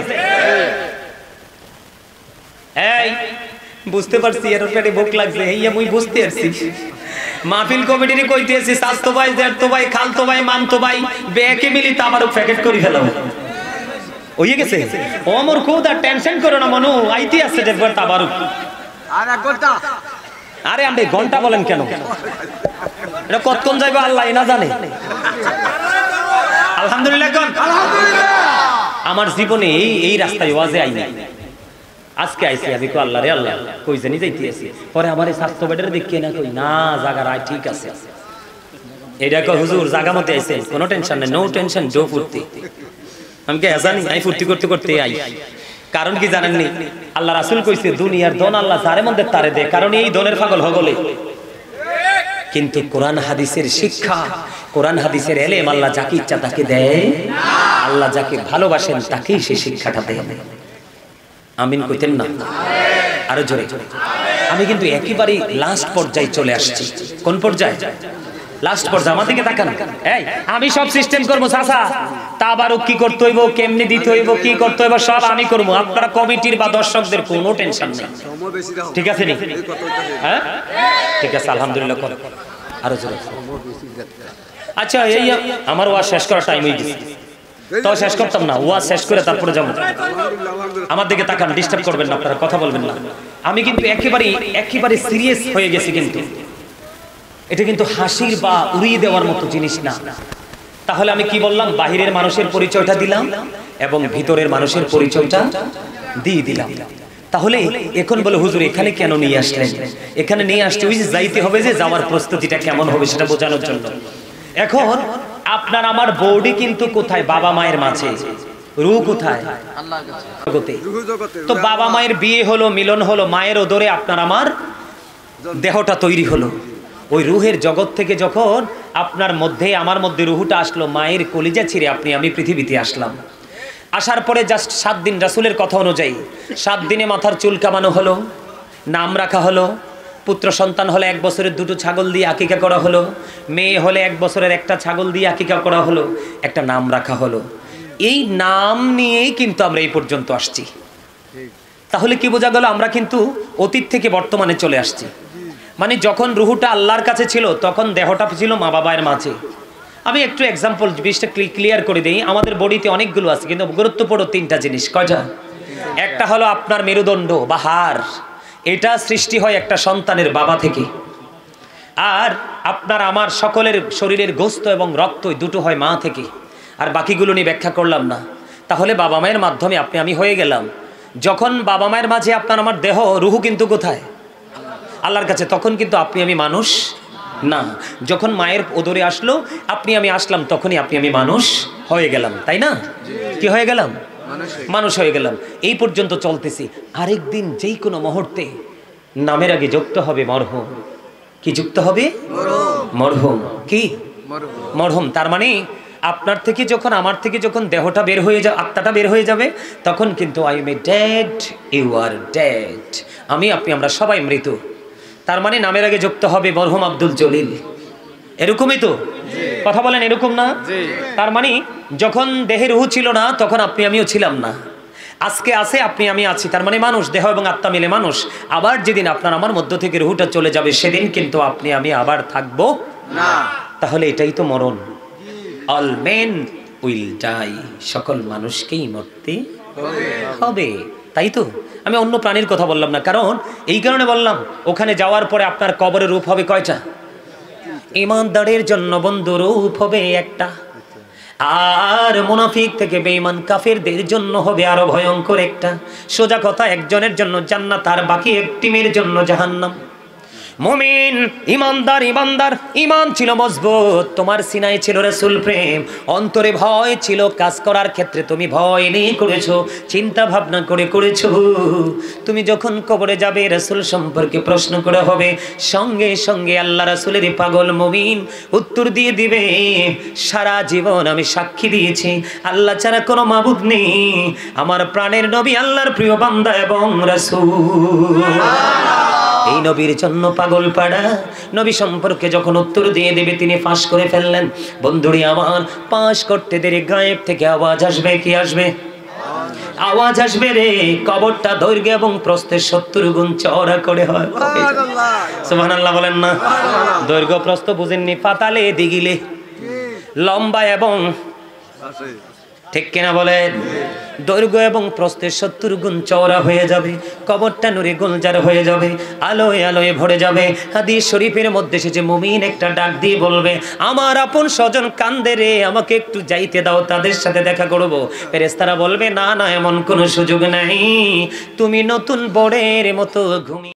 Speaker 1: এই বুঝতে পারছি এর পেটে ভোক লাগছে, এই আমি বুঝতে পারছি। মাহফিল কমিটির কইতেছি স্বাস্থ্য ভাই, জেঠতো ভাই, খালতো ভাই, মানতো ভাই, বেকে মিলি তাবারুক প্যাকেট করে ফেলাম হয়ে গেছে। ও মোর খুদ আর টেনশন করো না মনু, আইতে আছে দেখবার তাবারুক। আর এক ঘন্টা। আরে আপনি ঘন্টা বলেন কেন? এটা কতক্ষণ যাইবে আল্লাহ না জানে। আলহামদুলিল্লাহ কোন? আলহামদুলিল্লাহ। আমার জীবনে এই রাস্তায় ওয়াজে আইনি, আজকে আইছি। আমি কো আল্লাহ রে আল্লাহ, কই জানি যাইতে আছি। পরে আমার এই স্বাস্থ্য বেডের দেখি না, কই না জায়গা রায় ঠিক আছে। এইটা কো হুজুর জায়গা মতে আইছে, কোনো টেনশন নাই, নো টেনশন, ডো ফুর্তি। আমি কে জানি আমি ফুর্তি করতে করতে আই। কারণ কি জানেন নি? আল্লাহ রাসূল কইছে দুনিয়ার ধন আল্লাহ যারে মধ্যে তারে দেয়, কারণ এই ধনের পাগল হগলে। কিন্তু কোরআন হাদিসের শিক্ষা, কোরআন হাদিসের এলেম আল্লাহ যাকে ইচ্ছা তাকে দেয় না। আল্লাহ যাকে ভালোবাসেন তাকেই সেই শিক্ষাটা দেয়। আমিন কইতেন না? আরো জোরে। আমি কিন্তু একেবারে লাস্ট পর্যায়ে চলে আসছি। কোন পর্যায়ে? লাস্ট পর্যায়ে আমার দিকে তাকান। এই আমি সব সিস্টেম করবো চাচা, তাবারুক কি করতে হইব, কেমনি দিতে হইব, কি করতে হইব সব আমি করবো, আপনারা কমিটির বা দর্শকদের কোনো টেনশন নেই, ঠিক আছে নি? হ্যাঁ ঠিক আছে, আলহামদুলিল্লাহ। আরো জোরে। আচ্ছা এই আমার ওয়াজ শেষ করার টাইম হয়ে গেছে, তাও শেষ করতাম না, ওয়াজ শেষ করে তারপরে যাবো। আমার দিকে তাকান, ডিস্টার্ব করবেন না, আপনারা কথা বলবেন না। আমি কিন্তু একেবারে সিরিয়াস হয়ে গেছি, কিন্তু এটা কিন্তু হাসির বা উড়িয়ে দেওয়ার মতো জিনিস না। তাহলে আমি কি বললাম? বাহিরের মানুষের পরিচয়টা দিলাম এবং ভিতরের মানুষের পরিচয়টা দিয়ে দিলাম। তাহলে এখন বলে হুজুর এখানে কেন নিয়ে আসলেন? এখানে নিয়ে আসতে ওই যে যাইতে হবে, যে যাওয়ার প্রস্তুতিটা কেমন হবে সেটা বোঝানোর জন্য। এখন আপনার আমার বডি কিন্তু কোথায়? বাবা মায়ের মাঝে। রূহ কোথায়? আল্লাহর কাছে। তো বাবা মায়ের বিয়ে হলো, মিলন হলো, মায়ের ওদরে আপনার আমার দেহটা তৈরি হলো। ওই রুহের জগৎ থেকে যখন আপনার মধ্যে আমার মধ্যে রুহটা আসলো, মায়ের কলিজা ছিঁড়ে আপনি আমি পৃথিবীতে আসলাম। আসার পরে জাস্ট 7 দিন রাসূলের কথা অনুযায়ী 7 দিনে মাথার চুল কামানো হলো, নাম রাখা হলো, পুত্র সন্তান হলে 1 বছরের 2টো ছাগল দিয়ে আকিকা করা হলো, মেয়ে হলে 1 বছরের 1টা ছাগল দিয়ে আকিকা করা হলো, একটা নাম রাখা হলো। এই নাম নিয়েই কিন্তু আমরা এই পর্যন্ত আসছি। তাহলে কি বোঝা গেল? আমরা কিন্তু অতীত থেকে বর্তমানে চলে আসছি। মানে যখন রুহুটা আল্লাহর কাছে ছিল তখন দেহটা ছিল মা বাবার মাঝে। আমি একটু এক্সাম্পল বিষয়টা ক্লিয়ার করে দিই। আমাদের বডিতে অনেকগুলো আছে, কিন্তু গুরুত্বপূর্ণ 3টা জিনিস। কয়টা? একটা হলো আপনার মেরুদণ্ড বা হাড়, এটা সৃষ্টি হয় একটা সন্তানের বাবা থেকে। আর আপনার আমার সকলের শরীরের গোস্ত এবং রক্ত দুটো হয় মা থেকে। আর বাকিগুলো নিয়ে ব্যাখ্যা করলাম না। তাহলে বাবা মায়ের মাধ্যমে আপনি আমি হয়ে গেলাম। যখন বাবা মায়ের মাঝে আপনার আমার দেহ, রুহু কিন্তু কোথায়? আল্লাহর কাছে। তখন কিন্তু আপনি আমি মানুষ না। যখন মায়ের ওদরে আসলো, আপনি আমি আসলাম, তখনই আপনি আমি মানুষ হয়ে গেলাম, তাই না? কি হয়ে গেলাম? মানুষ হয়ে গেলাম। এই পর্যন্ত চলতেছি। আরেকদিন যেই কোনো মুহূর্তে নামের আগে যুক্ত হবে মরহুম। কি যুক্ত হবে? মরহুম। কি? মরহুম। তার মানে আপনার থেকে যখন, আমার থেকে যখন দেহটা বের হয়ে যাবে, আত্মাটা বের হয়ে যাবে, তখন কিন্তু I am dead, you are dead. আমি আপনি আমরা সবাই মৃত। তার মানে নামের আগে যুক্ত হবে মরহুম আব্দুল জলিল। এরকমই তো কথা বলেন, এরকম না? তার মানে যখন দেহে রুহ ছিল না তখন আপনি আমিও ছিলাম না। আজকে আছে, আপনি আমি আছি, তার মানে মানুষ, দেহ এবং আত্মা মিলে মানুষ। আবার যেদিন আপনার আমার মধ্য থেকে রুহটা চলে যাবে, সেদিন কিন্তু আপনি আমি আবার থাকবো না। তাহলে এটাই তো মরণ। All men will die. সকল মানুষকেই মরতে হবে, তাই তো? আমি অন্য প্রাণীর কথা বললাম না, কারণ এই কারণে বললাম ওখানে যাওয়ার পরে আপনার কবরের রূপ হবে কয়টা? ঈমানদারের জন্য বন্ধু রূপ হবে একটা, আর মুনাফিক থেকে বেঈমান কাফেরদের জন্য হবে আরো ভয়ঙ্কর একটা। সোজা কথা, একজনের জন্য জান্নাত আর বাকি এক টিমের জন্য জাহান্নাম। মুমিন ইমানদার, ইমান ছিল মজবুত, তোমার সিনায় ছিল রাসূল প্রেম, অন্তরে ভয় ছিল, কাজ করার ক্ষেত্রে তুমি ভয় নিয়ে করেছো, চিন্তা ভাবনা করে করেছো। তুমি যখন কবরে যাবে, রাসূল সম্পর্কে প্রশ্ন করা হবে, সঙ্গে সঙ্গে আল্লাহ রাসূলের পাগল মুমিন উত্তর দিয়ে দিবে, সারা জীবন আমি সাক্ষী দিয়েছি আল্লাহ ছাড়া কোনো মাবুদ নেই, আমার প্রাণের নবী আল্লাহর প্রিয় বান্দা এবং রাসূল। এই নবীর জন্য পাগল পাড়া। নবী সম্পর্কে যখন উত্তর দিয়ে দেবে, তিনি ফাঁস করে ফেললেন। বন্ধুরি আমার, পাশ করতে দেরি গায়েব থেকে আওয়াজ আসবে। কি আসবে? আওয়াজ আসবে রে, কবরটা দৈর্ঘ্য এবং প্রস্থে 70 গুণ চওড়া করে হয়। সুবহানাল্লাহ বলেন না? দৈর্ঘ্য প্রস্থ বুঝেননি? পাতালে দিগিলে লম্বা এবং, ঠিক কিনা বলেন? দৈর্ঘ্য এবং প্রস্থে 70 গুণ চওড়া হয়ে যাবে, কবরটা নূরে গুলজার হয়ে যাবে, আলোয় আলোয় ভরে যাবে। হাদিস শরীফের মধ্যে এসেছে, মুমিন একটা ডাক দিয়ে বলবে, আমার আপন স্বজন কান্দে রে, আমাকে একটু যাইতে দাও, তাদের সাথে দেখা করব। ফেরেশতারা বলবে, না না, এমন কোনো সুযোগ নাই, তুমি নতুন বরের মতো ঘুমিয়ে